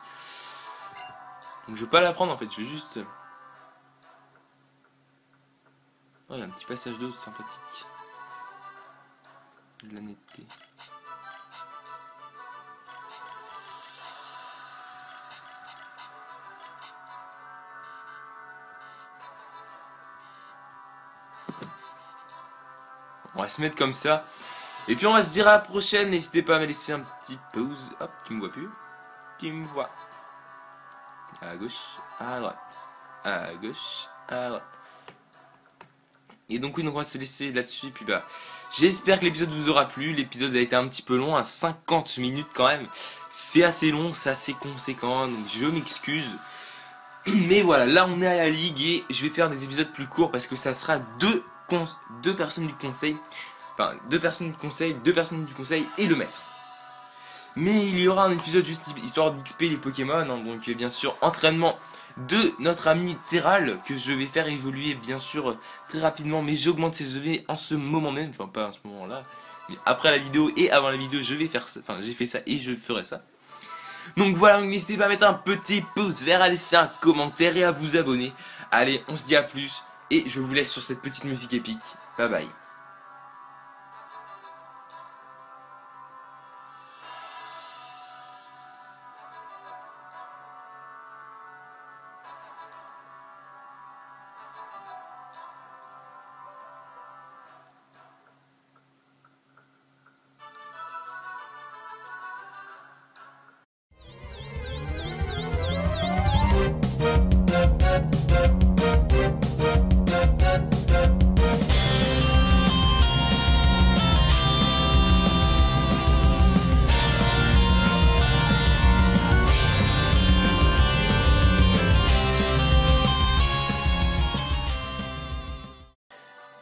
Donc je vais pas la prendre en fait, je vais juste... Oh, il y a un petit passage d'eau sympathique. De la netteté. On va se mettre comme ça. Et puis on va se dire à la prochaine. N'hésitez pas à me laisser un petit pause. Hop, tu me vois plus. Tu me vois. À gauche, à droite. À gauche, à droite. Et donc oui, donc on va se laisser là-dessus. Et puis bah, j'espère que l'épisode vous aura plu. L'épisode a été un petit peu long, à 50 minutes quand même. C'est assez long, c'est assez conséquent. Donc je m'excuse. Mais voilà, là on est à la ligue et je vais faire des épisodes plus courts parce que ça sera deux personnes du conseil. Enfin, deux personnes du conseil et le maître. Mais il y aura un épisode juste histoire d'XP les Pokémon, hein, donc bien sûr entraînement de notre ami Terral que je vais faire évoluer bien sûr très rapidement, mais j'augmente ses EV en ce moment même, enfin pas en ce moment là, mais après la vidéo et avant la vidéo je vais faire ça, enfin j'ai fait ça et je ferai ça. Donc voilà, n'hésitez pas à mettre un petit pouce vert, à laisser un commentaire et à vous abonner. Allez, on se dit à plus et je vous laisse sur cette petite musique épique. Bye bye.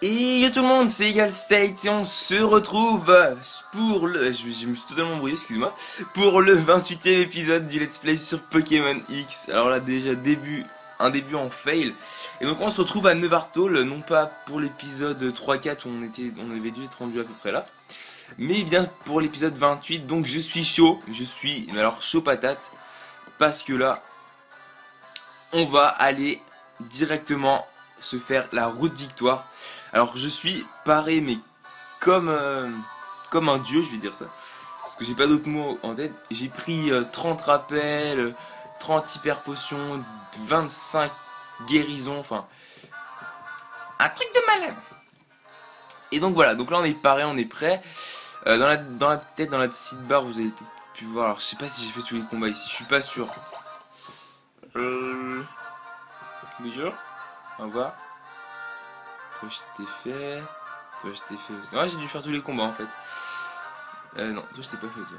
Et yo tout le monde, c'est Egal State et on se retrouve pour le... Je me suis totalement embrouillé, excuse-moi. Pour le 28e épisode du Let's Play sur Pokémon X. Alors là déjà un début en fail. Et donc on se retrouve à Nevartol, non pas pour l'épisode 3-4 où on avait dû être rendu à peu près là. Mais bien pour l'épisode 28, donc je suis chaud. Mais alors chaud patate. Parce que là, on va aller directement se faire la route victoire. Alors je suis paré mais comme un dieu, je vais dire ça. Parce que j'ai pas d'autres mots en tête. J'ai pris 30 rappels, 30 hyper potions, 25 guérisons, enfin un truc de malade. Et donc voilà, donc là on est paré, on est prêt. Dans la petite barre vous avez peut-être pu voir. Alors je sais pas si j'ai fait tous les combats ici, je suis pas sûr. Déjà, on va voir. Toi je t'ai fait. Toi je t'ai fait. Ouais, j'ai dû faire tous les combats en fait. Non, toi je t'ai pas fait toi.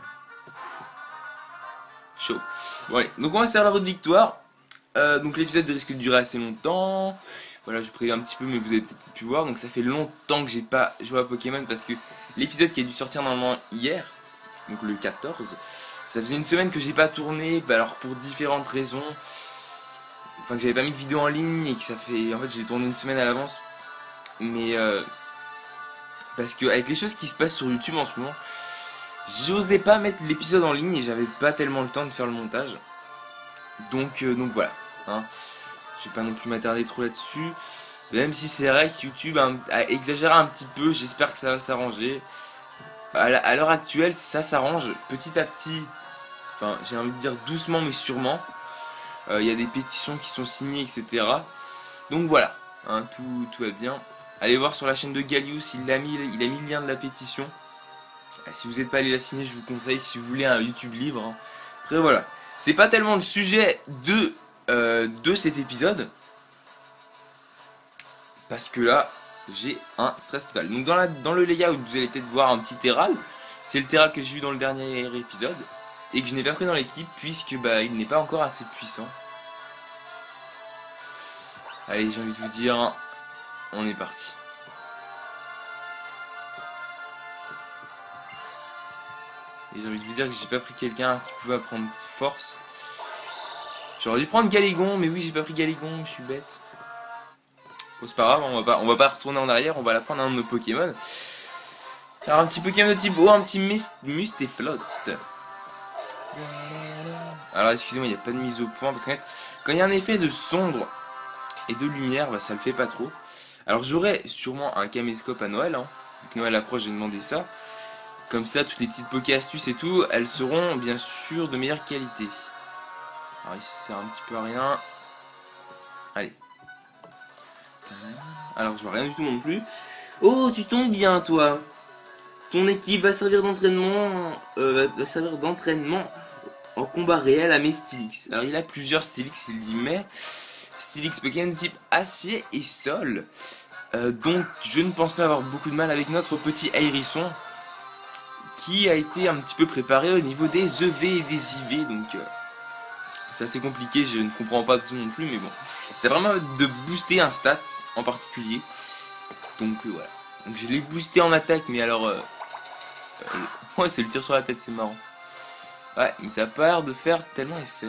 Chaud. Bon allez, donc on va faire la route de victoire. Donc l'épisode risque de durer assez longtemps. Voilà, je préviens un petit peu, mais vous avez peut-être pu voir. Donc ça fait longtemps que j'ai pas joué à Pokémon parce que l'épisode qui a dû sortir normalement hier, donc le 14, ça faisait une semaine que j'ai pas tourné. Bah alors pour différentes raisons. Enfin que j'avais pas mis de vidéo en ligne et que ça fait... En fait j'ai tourné une semaine à l'avance. Mais parce que avec les choses qui se passent sur YouTube en ce moment, j'osais pas mettre l'épisode en ligne et j'avais pas tellement le temps de faire le montage. Donc voilà, hein. Je vais pas non plus m'attarder trop là-dessus. Même si c'est vrai que YouTube a exagéré un petit peu, j'espère que ça va s'arranger. À l'heure actuelle, ça s'arrange petit à petit. Enfin, j'ai envie de dire doucement mais sûrement. Il y a des pétitions qui sont signées, etc. Donc voilà, hein, tout va bien. Allez voir sur la chaîne de Gallius, il a mis le lien de la pétition. Si vous n'êtes pas allé la signer, je vous conseille si vous voulez un YouTube libre. Hein. Après voilà, c'est pas tellement le sujet de cet épisode. Parce que là, j'ai un stress total. Donc dans le layout, vous allez peut-être voir un petit Terral. C'est le Terral que j'ai eu dans le dernier épisode. Et que je n'ai pas pris dans l'équipe puisque bah, il n'est pas encore assez puissant. Allez, j'ai envie de vous dire... On est parti. Et j'ai envie de vous dire que j'ai pas pris quelqu'un qui pouvait apprendre force. J'aurais dû prendre Galégon, mais oui j'ai pas pris Galégon, je suis bête. Bon c'est pas grave, on va pas retourner en arrière, on va la prendre un de nos Pokémon. Alors un petit Pokémon de type eau, un petit Mustéflotte. Alors excusez-moi, il n'y a pas de mise au point, parce qu'en fait, quand il y a un effet de sombre et de lumière, bah, ça le fait pas trop. Alors j'aurai sûrement un caméscope à Noël, hein. Vu que Noël approche, j'ai demandé ça. Comme ça, toutes les petites Poké astuces et tout, elles seront bien sûr de meilleure qualité. Alors ici, ça sert un petit peu à rien. Allez. Alors je vois rien du tout non plus. Oh, tu tombes bien toi. Ton équipe va servir d'entraînement en combat réel à mes Steelix. Alors il a plusieurs Steelix, il dit, mais Steelix Pokémon type acier et sol. Donc je ne pense pas avoir beaucoup de mal avec notre petit hérisson qui a été un petit peu préparé au niveau des EV et des IV. Donc c'est assez compliqué, je ne comprends pas tout non plus, mais bon. C'est vraiment de booster un stat en particulier. Donc voilà. Donc je l'ai boosté en attaque, mais alors... ouais, c'est le tir sur la tête, c'est marrant. Ouais, mais ça a pas l'air de faire tellement effet.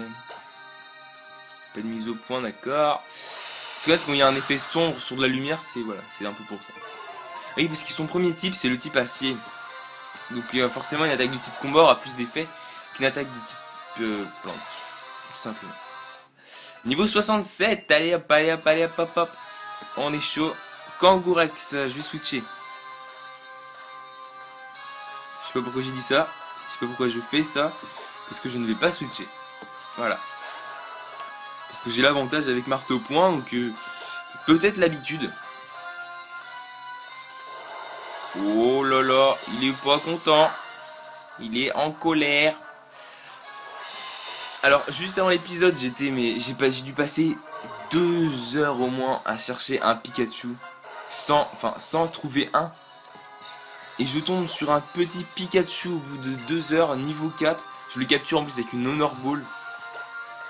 Pas de mise au point, d'accord. Parce que là, quand il y a un effet sombre sur de la lumière, c'est voilà, c'est un peu pour ça. Oui, parce que son premier type, c'est le type acier. Donc forcément, une attaque de type combat aura plus d'effet qu'une attaque de type plante. Tout simplement. Niveau 67, allez hop, allez hop, allez hop, hop, hop. On est chaud. Kangourex, je vais switcher. Je sais pas pourquoi j'ai dit ça. Je sais pas pourquoi je fais ça. Parce que je ne vais pas switcher. Voilà. Parce que j'ai l'avantage avec marteau point, donc peut-être l'habitude. Oh là là, il est pas content. Il est en colère. Alors, juste avant l'épisode, j'ai dû passer 2 heures au moins à chercher un Pikachu sans trouver un. Et je tombe sur un petit Pikachu au bout de 2 heures, niveau 4. Je le capture en plus avec une Honor Ball.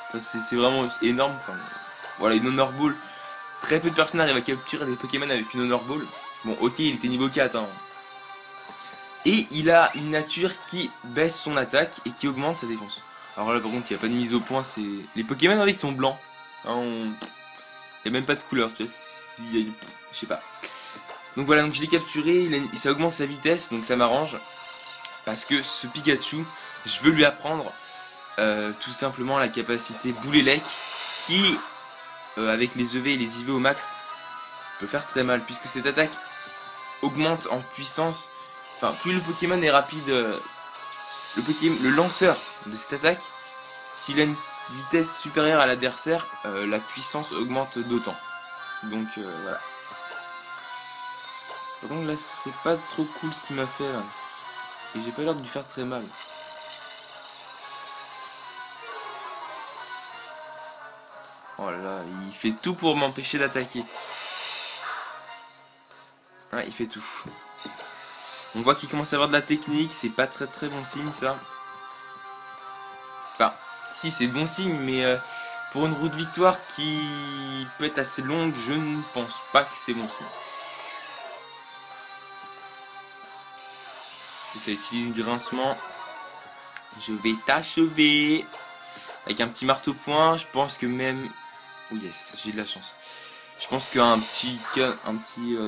Enfin, c'est vraiment énorme. Enfin, voilà, une Honor Ball. Très peu de personnes arrivent à capturer des Pokémon avec une Honor Ball. Bon, ok, il était niveau 4. Hein. Et il a une nature qui baisse son attaque et qui augmente sa défense. Alors là, par contre, il n'y a pas de mise au point. C'est les Pokémon avec sont blancs. Hein, il n'y a même pas de couleur, tu vois. Je sais pas. Donc voilà, donc je l'ai capturé. Ça augmente sa vitesse, donc ça m'arrange. Parce que ce Pikachu, je veux lui apprendre tout simplement la capacité Boulélec qui, avec les EV et les IV au max, peut faire très mal. Puisque cette attaque augmente en puissance. Enfin, plus le Pokémon est rapide, le lanceur de cette attaque, s'il a une vitesse supérieure à l'adversaire, la puissance augmente d'autant. Donc voilà. Par contre là, c'est pas trop cool ce qu'il m'a fait là. Et j'ai pas l'air de lui faire très mal. Oh là là, il fait tout pour m'empêcher d'attaquer. Ouais, il fait tout. On voit qu'il commence à avoir de la technique, c'est pas très très bon signe ça. Enfin, si c'est bon signe, mais pour une route de victoire qui peut être assez longue, je ne pense pas que c'est bon signe. Si ça utilise grincement, je vais t'achever. Avec un petit marteau point, je pense que même... Oh yes, j'ai de la chance. Je pense qu'un petit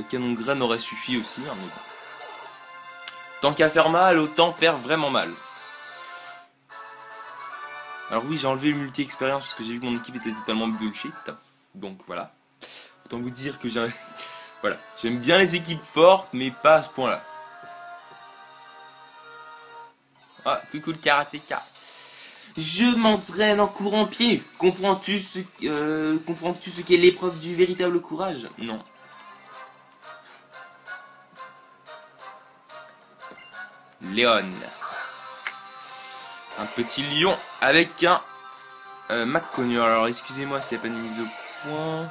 canon de graine aurait suffi aussi. Hein, mais bon. Tant qu'à faire mal, autant faire vraiment mal. Alors oui, j'ai enlevé le multi-expérience parce que j'ai vu que mon équipe était totalement bullshit. Donc voilà. Autant vous dire que j'ai... Voilà. J'aime bien les équipes fortes, mais pas à ce point-là. Ah, coucou le karatéka. Je m'entraîne en courant pieds nus. Comprends-tu ce qu'est l'épreuve du véritable courage? Non. Léon. Un petit lion avec un McConnor. Alors excusez-moi s'il n'y a pas de mise au point.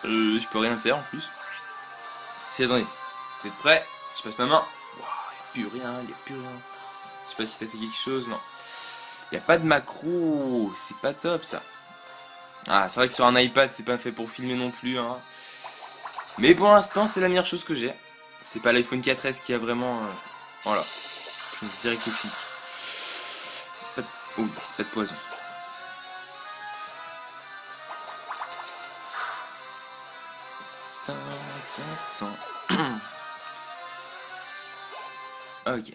Je peux rien faire en plus. Si, attendez. Vous êtes prêts? Je passe ma main. Il n'y a plus rien, il n'y a plus rien. Je sais pas si ça fait quelque chose, non. Il n'y a pas de macro. C'est pas top ça. Ah, c'est vrai que sur un iPad, c'est pas fait pour filmer non plus. Hein. Mais pour l'instant, c'est la meilleure chose que j'ai. C'est pas l'iPhone 4S qui a vraiment... voilà. Je me dirais toxique. Oh, c'est pas de poison. Ok.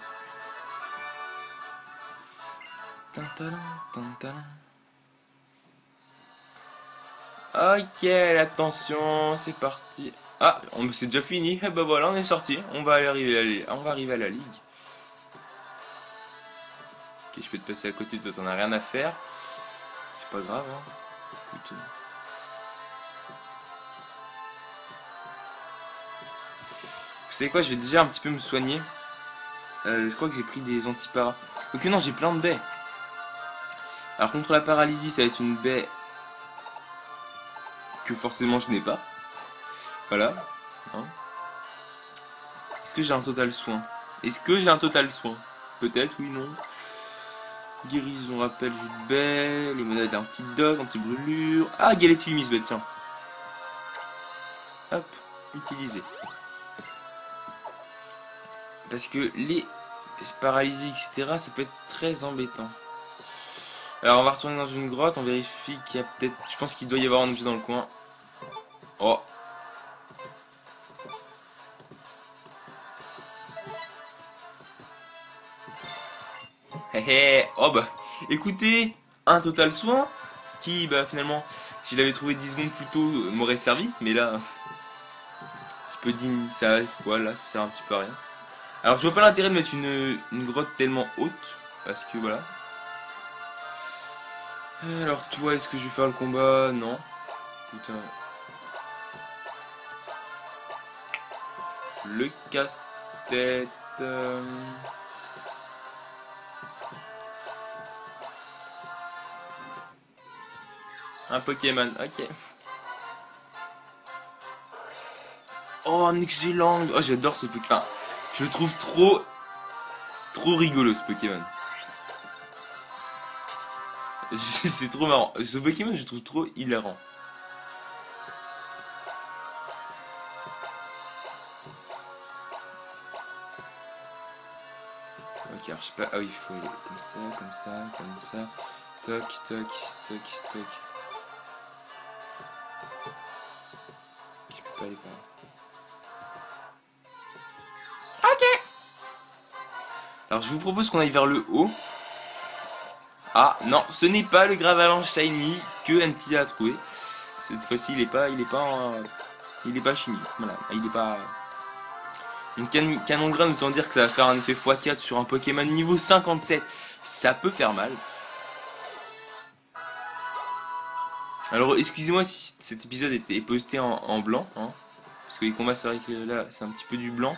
Ok, attention, c'est parti. Ah, c'est déjà fini. Et bah voilà, on est sorti. On va arriver à la ligue. Ok, je peux te passer à côté, toi t'en as rien à faire. C'est pas grave, hein. Écoute. Vous savez quoi, je vais déjà un petit peu me soigner. Je crois que j'ai pris des antiparas. Ok, non, j'ai plein de baies. Alors contre la paralysie, ça va être une baie que forcément je n'ai pas. Voilà. Hein. Est-ce que j'ai un total soin? Est-ce que j'ai un total soin? Peut-être, oui, non. Guérison, rappel, jus de baie, limonade antidote, anti-brûlure. Ah, galette humise, bah tiens. Hop, utiliser. Parce que les paralysies, etc., ça peut être très embêtant. Alors on va retourner dans une grotte, on vérifie qu'il y a peut-être... Je pense qu'il doit y avoir un objet dans le coin. Oh. Oh bah, écoutez, un total soin qui, bah finalement, si je l'avais trouvé 10 secondes plus tôt, m'aurait servi. Mais là, un petit peu digne, ça, voilà, ça sert un petit peu à rien. Alors je vois pas l'intérêt de mettre une grotte tellement haute, parce que voilà. Alors toi, est-ce que je vais faire le combat? Non. Putain. Le casse-tête... Un Pokémon, ok. Oh, un excellent. Oh, j'adore ce Pokémon. Enfin, je le trouve trop rigolo ce Pokémon. C'est trop marrant. Ce Pokémon, je le trouve trop hilarant. Ok, alors je sais pas. Ah oui, il faut aller comme ça, comme ça, comme ça. Toc, toc, toc, toc. Je peux pas aller par là. Ok. Alors je vous propose qu'on aille vers le haut. Ah non, ce n'est pas le Gravalanche Shiny que NT a trouvé. Cette fois-ci, il est pas shiny. Voilà, il est pas. Une canon graine, autant dire que ça va faire un effet x4 sur un Pokémon niveau 57. Ça peut faire mal. Alors, excusez-moi si cet épisode était posté en blanc. Hein, parce que les combats, c'est vrai que là, c'est un petit peu du blanc.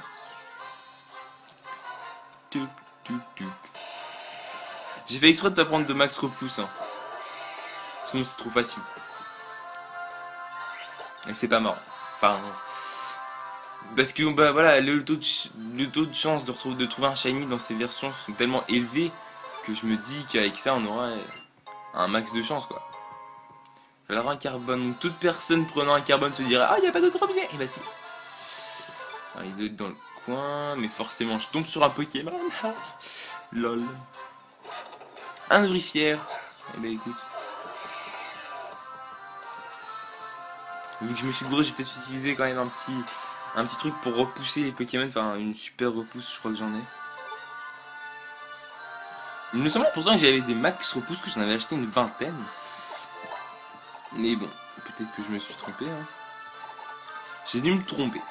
J'ai fait exprès de pas prendre de max repousse. Hein. Sinon, c'est trop facile. Et c'est pas marrant. Enfin, parce que bah voilà, le taux de chance de trouver un shiny dans ces versions sont tellement élevés que je me dis qu'avec ça on aura un max de chance quoi. Alors un carbone, donc toute personne prenant un carbone se dirait ah il n'y a pas d'autre objet. Et bah si. Alors, il doit être dans le coin, mais forcément je tombe sur un Pokémon. Lol. Un Nourrifière. Eh bah écoute. Vu que je me suis gouré, j'ai peut-être utilisé quand même un petit truc pour repousser les Pokémon, enfin une super repousse, je crois que j'en ai. Il me semblait pourtant que j'avais des max repousses, que j'en avais acheté une vingtaine. Mais bon, peut-être que je me suis trompé. Hein. J'ai dû me tromper.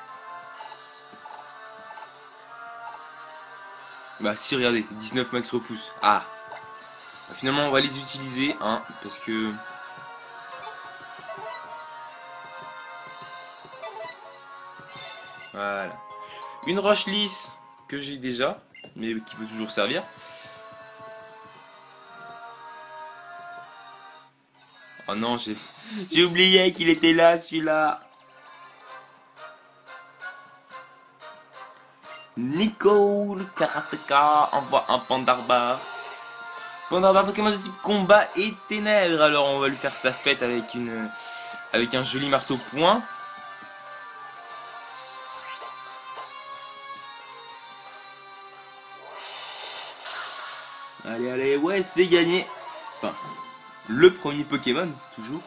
Bah si, regardez, 19 max repousses. Ah bah, finalement, on va les utiliser, hein, parce que... Voilà. Une roche lisse que j'ai déjà, mais qui peut toujours servir. Oh non, j'ai oublié qu'il était là, celui-là. Nico, le karateka, envoie un Pandarbar. Pandarbar, Pokémon de type combat et ténèbres. Alors on va lui faire sa fête avec un joli marteau point. Allez, allez, ouais, c'est gagné. Enfin, le premier Pokémon, toujours.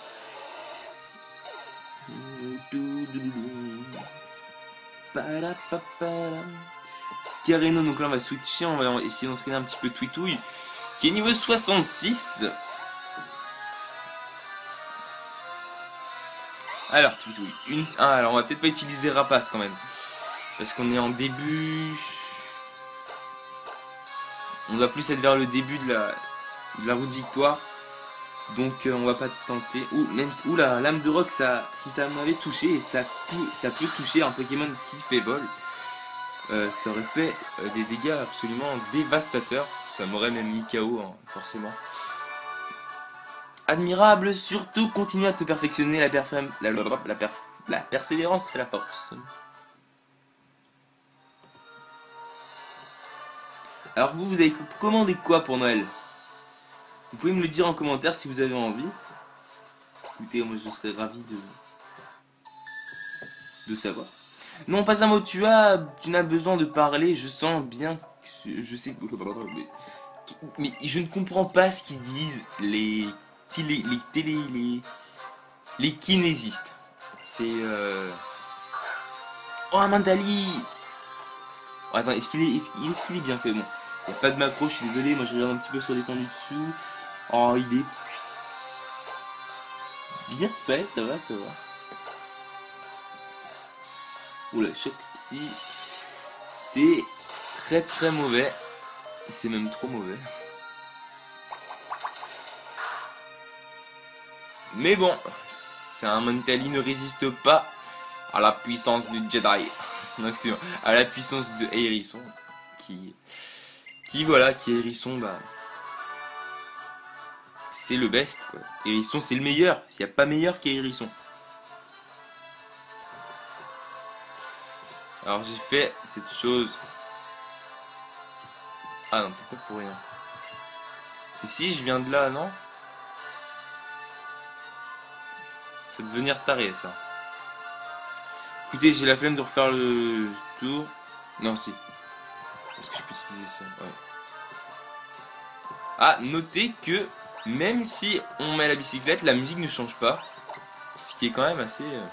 Scareno, donc là on va switcher, on va essayer d'entraîner un petit peu Twitouille, qui est niveau 66. Alors, Twitouille, alors on va peut-être pas utiliser Rapace quand même, parce qu'on est en début. On doit plus être vers le début de la route victoire. Donc on va pas tenter. Ou la lame de roc, si ça m'avait touché, et ça peut toucher un Pokémon qui fait vol. Ça aurait fait des dégâts absolument dévastateurs. Ça m'aurait même mis KO, hein, forcément. Admirable, surtout continue à te perfectionner, la persévérance fait la force. Alors vous avez commandé quoi pour Noël? Vous pouvez me le dire en commentaire si vous avez envie. Écoutez, moi je serais ravi de savoir. Non, pas un mot, tu n'as besoin de parler, je sens bien, je sais, Mais je ne comprends pas ce qu'ils disent les kinésistes. C'est oh, un Mentali. Oh, attends, est-ce qu'il est bien fait? Bon, il n'y a pas de macro, je suis désolé, moi je regarde un petit peu sur l'étendue dessous. Oh, il est bien fait, ça va, ça va. Oula, choc psy. C'est très très mauvais. C'est même trop mauvais. Mais bon, c'est un Mentali ne résiste pas à la puissance du Jedi. Non, excusez-moi, à la puissance de Hérisson. Qui voilà, qui est Hérisson, bah. C'est le best, quoi. Hérisson, c'est le meilleur. Il n'y a pas meilleur qu'Hérisson. Alors, j'ai fait cette chose. Ah non, peut-être pas pour rien. Et si je viens de là, non? Ça va devenir taré, ça. Écoutez, j'ai la flemme de refaire le tour. Non, si. Est-ce que je peux utiliser ça? Ouais. Ah, notez que même si on met la bicyclette, la musique ne change pas. Ce qui est quand même assez bien.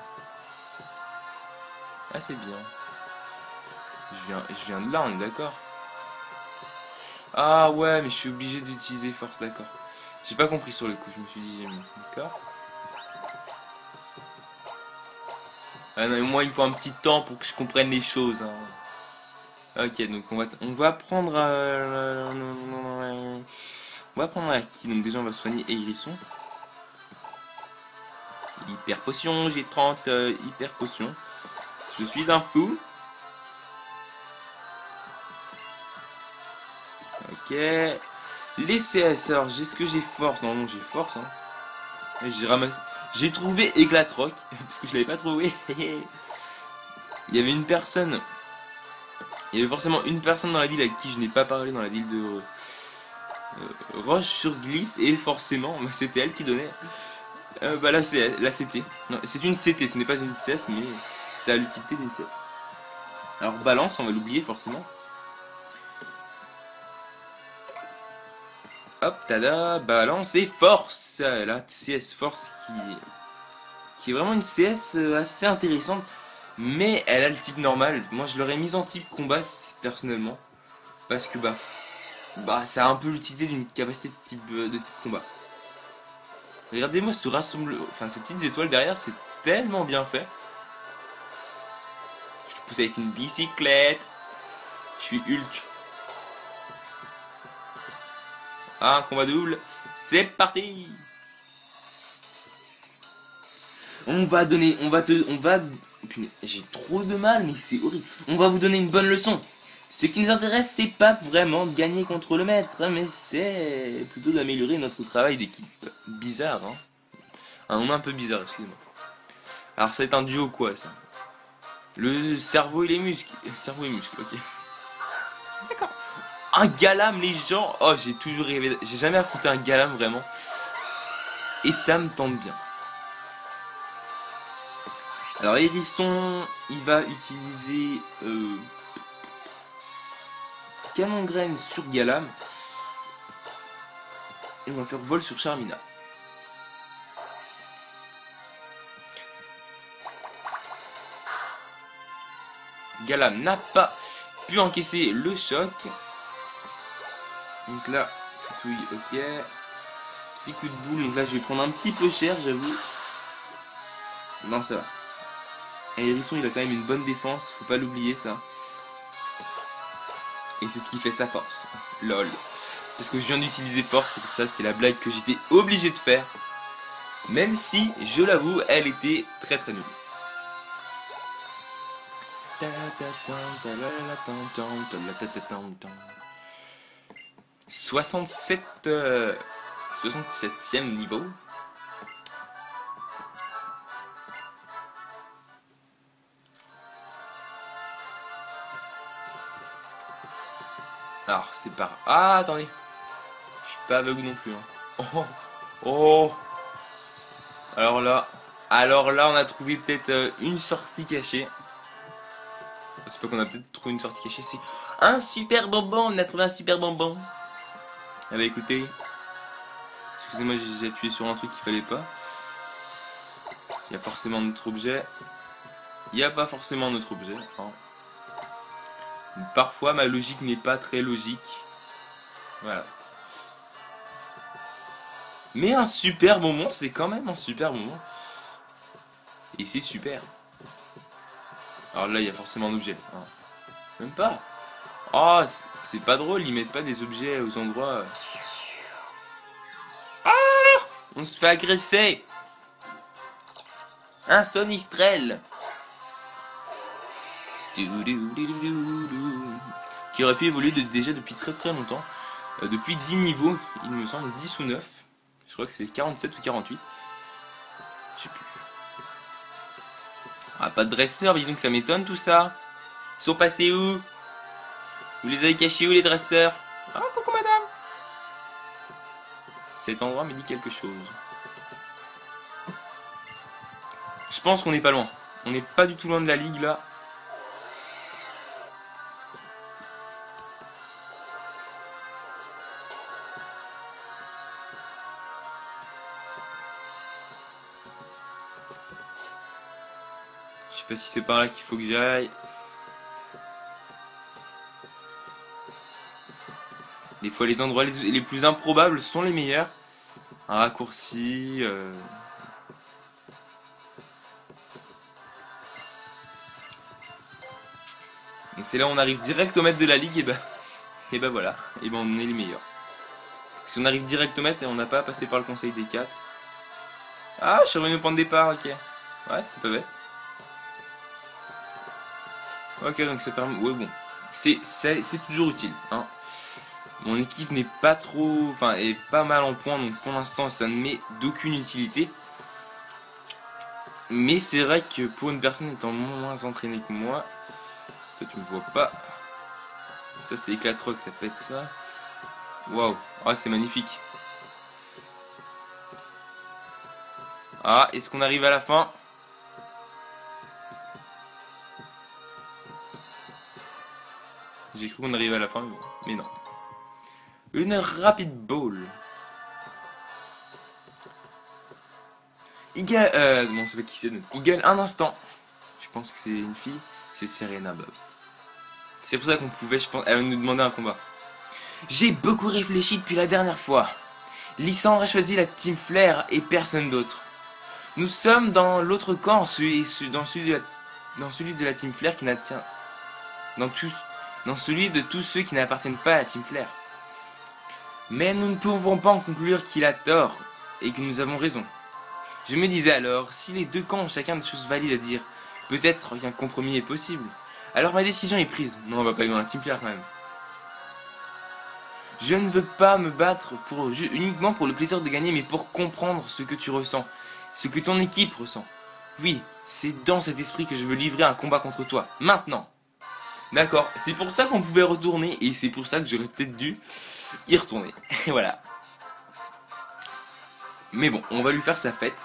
Je viens de là, on est d'accord. Ah ouais, mais je suis obligé d'utiliser force, d'accord. J'ai pas compris sur le coup, je me suis dit, d'accord. Ah non, mais moi il me faut un petit temps pour que je comprenne les choses. Hein. Ok, donc on va prendre on va prendre qui? Donc déjà on va soigner Hérisson. Hyper potion, j'ai 30 hyper potion. Je suis un fou. Ok. Les CS, alors est-ce que j'ai force? Non, j'ai force. Hein. J'ai trouvé Éclatroc, parce que je l'avais pas trouvé. Il y avait une personne. Il y avait forcément une personne dans la ville avec qui je n'ai pas parlé dans la ville de Roche-sur-Glyphe, et forcément, bah, c'était elle qui donnait. Bah là, c'est la CT. Non, c'est une CT, ce n'est pas une CS, mais ça a l'utilité d'une CS. Alors balance, on va l'oublier forcément. Hop, tada, balance et force. La CS force qui est vraiment une CS assez intéressante. Mais elle a le type normal. Moi je l'aurais mise en type combat personnellement. Parce que bah ça a un peu l'utilité d'une capacité de type combat. Regardez-moi ce rassemblement. Enfin ces petites étoiles derrière, c'est tellement bien fait. Je te pousse avec une bicyclette. Je suis Hulk. Ah, un combat double. C'est parti. J'ai trop de mal, mais c'est horrible. On va vous donner une bonne leçon. Ce qui nous intéresse, c'est pas vraiment de gagner contre le maître, mais c'est plutôt d'améliorer notre travail d'équipe. Bizarre, hein. Un nom un peu bizarre, excusez-moi. Alors, c'est un duo quoi, ça? Le cerveau et les muscles. Cerveau et muscles, ok. D'accord. Un Galam, les gens. Oh, j'ai toujours rêvé. J'ai jamais affronté un Galam, vraiment. Et ça me tente bien. Alors Hérisson, il va utiliser Canon Graine sur Galam. Et on va faire vol sur Charmina. Galam n'a pas pu encaisser le choc. Donc là, oui, ok. Petit coup de boule, donc là je vais prendre un petit peu cher, j'avoue. Non, ça va. Et Hérisson, il a quand même une bonne défense, faut pas l'oublier ça. Et c'est ce qui fait sa force. Lol. Parce que je viens d'utiliser force, c'est pour ça, c'était la blague que j'étais obligé de faire. Même si, je l'avoue, elle était très très nulle. 67e niveau. Alors c'est par... Ah attendez. Je suis pas aveugle non plus. Hein. Oh, oh. Alors là on a trouvé peut-être une sortie cachée. C'est pas qu'on a peut-être trouvé une sortie cachée, c'est un super bonbon, on a trouvé un super bonbon. Ah bah écoutez, excusez-moi, j'ai appuyé sur un truc qu'il fallait pas. Il y a forcément notre objet. Il n'y a pas forcément notre objet. Hein. Parfois ma logique n'est pas très logique. Voilà. Mais un super bonbon, c'est quand même un super bonbon. Et c'est super. Alors là, il y a forcément un objet. Hein. Même pas. Oh, c'est pas drôle, ils mettent pas des objets aux endroits. Ah, on se fait agresser. Un sonistrel. Qui aurait pu évoluer déjà depuis très très longtemps. Depuis 10 niveaux, il me semble, 10 ou 9. Je crois que c'est 47 ou 48. Je sais plus. Ah, pas de dresseur, mais dis donc ça m'étonne tout ça. Ils sont passés où? Vous les avez cachés où les dresseurs? Ah, coucou madame. Cet endroit me dit quelque chose. Je pense qu'on n'est pas loin. On n'est pas du tout loin de la ligue là. Je sais pas si c'est par là qu'il faut que j'aille. Des fois les endroits les plus improbables sont les meilleurs. Un raccourci. Et c'est là où on arrive direct au maître de la ligue et bah voilà. Et ben on est les meilleurs. Si on arrive direct au maître et on n'a pas à passer par le conseil des 4. Ah, je suis revenu au point de départ, ok. Ouais, c'est pas bête. Ok, donc ça permet... Ouais, bon. C'est toujours utile, hein. Mon équipe n'est pas trop... Enfin, est pas mal en point, donc pour l'instant, ça ne m'est d'aucune utilité. Mais c'est vrai que pour une personne étant moins entraînée que moi... Toi, tu me vois pas. Ça, c'est éclatroc, ça pète ça. Waouh. Ah, c'est magnifique. Ah, est-ce qu'on arrive à la fin? J'ai cru qu'on arrivait à la fin, mais non. Une rapid ball. Il gagne... bon, c'est pas qui c'est. Il gagne un instant. Je pense que c'est une fille. C'est Serena Bob. C'est pour ça qu'on pouvait, je pense... Elle va nous demander un combat. J'ai beaucoup réfléchi depuis la dernière fois. Lysandre a choisi la Team Flair et personne d'autre. Nous sommes dans l'autre camp, dans celui de la Team Flair qui n'attient... Dans celui de tous ceux qui n'appartiennent pas à la Team Flair. Mais nous ne pouvons pas en conclure qu'il a tort et que nous avons raison. Je me disais alors, si les deux camps ont chacun des choses valides à dire, peut-être qu'un compromis est possible. Alors ma décision est prise. Non, on va pas aller dans la Team Flair quand même. Je ne veux pas me battre uniquement pour le plaisir de gagner, mais pour comprendre ce que tu ressens, ce que ton équipe ressent. Oui, c'est dans cet esprit que je veux livrer un combat contre toi, maintenant. D'accord, c'est pour ça qu'on pouvait retourner, et c'est pour ça que j'aurais peut-être dû y retourner. Et voilà. Mais bon, on va lui faire sa fête.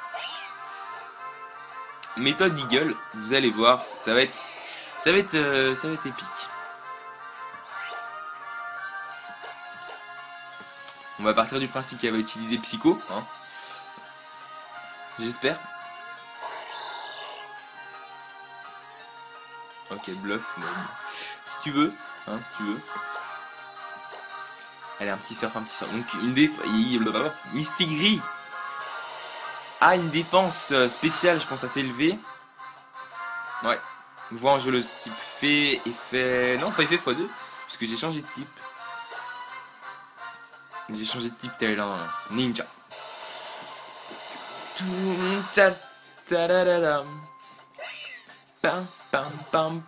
Méthode Beagle, vous allez voir, ça va être épique. On va partir du principe qu'elle va utiliser Psycho, hein. J'espère. Ok, bluff, mais... si tu veux, hein, si tu veux. Allez, un petit surf. Donc une défense... Mistigris a une défense spéciale, je pense, assez élevée. Ouais. Voix angeleuse type fée, effet... Non, pas effet x2, parce que j'ai changé de type. J'ai changé de type tel un ninja. Pam pam pam.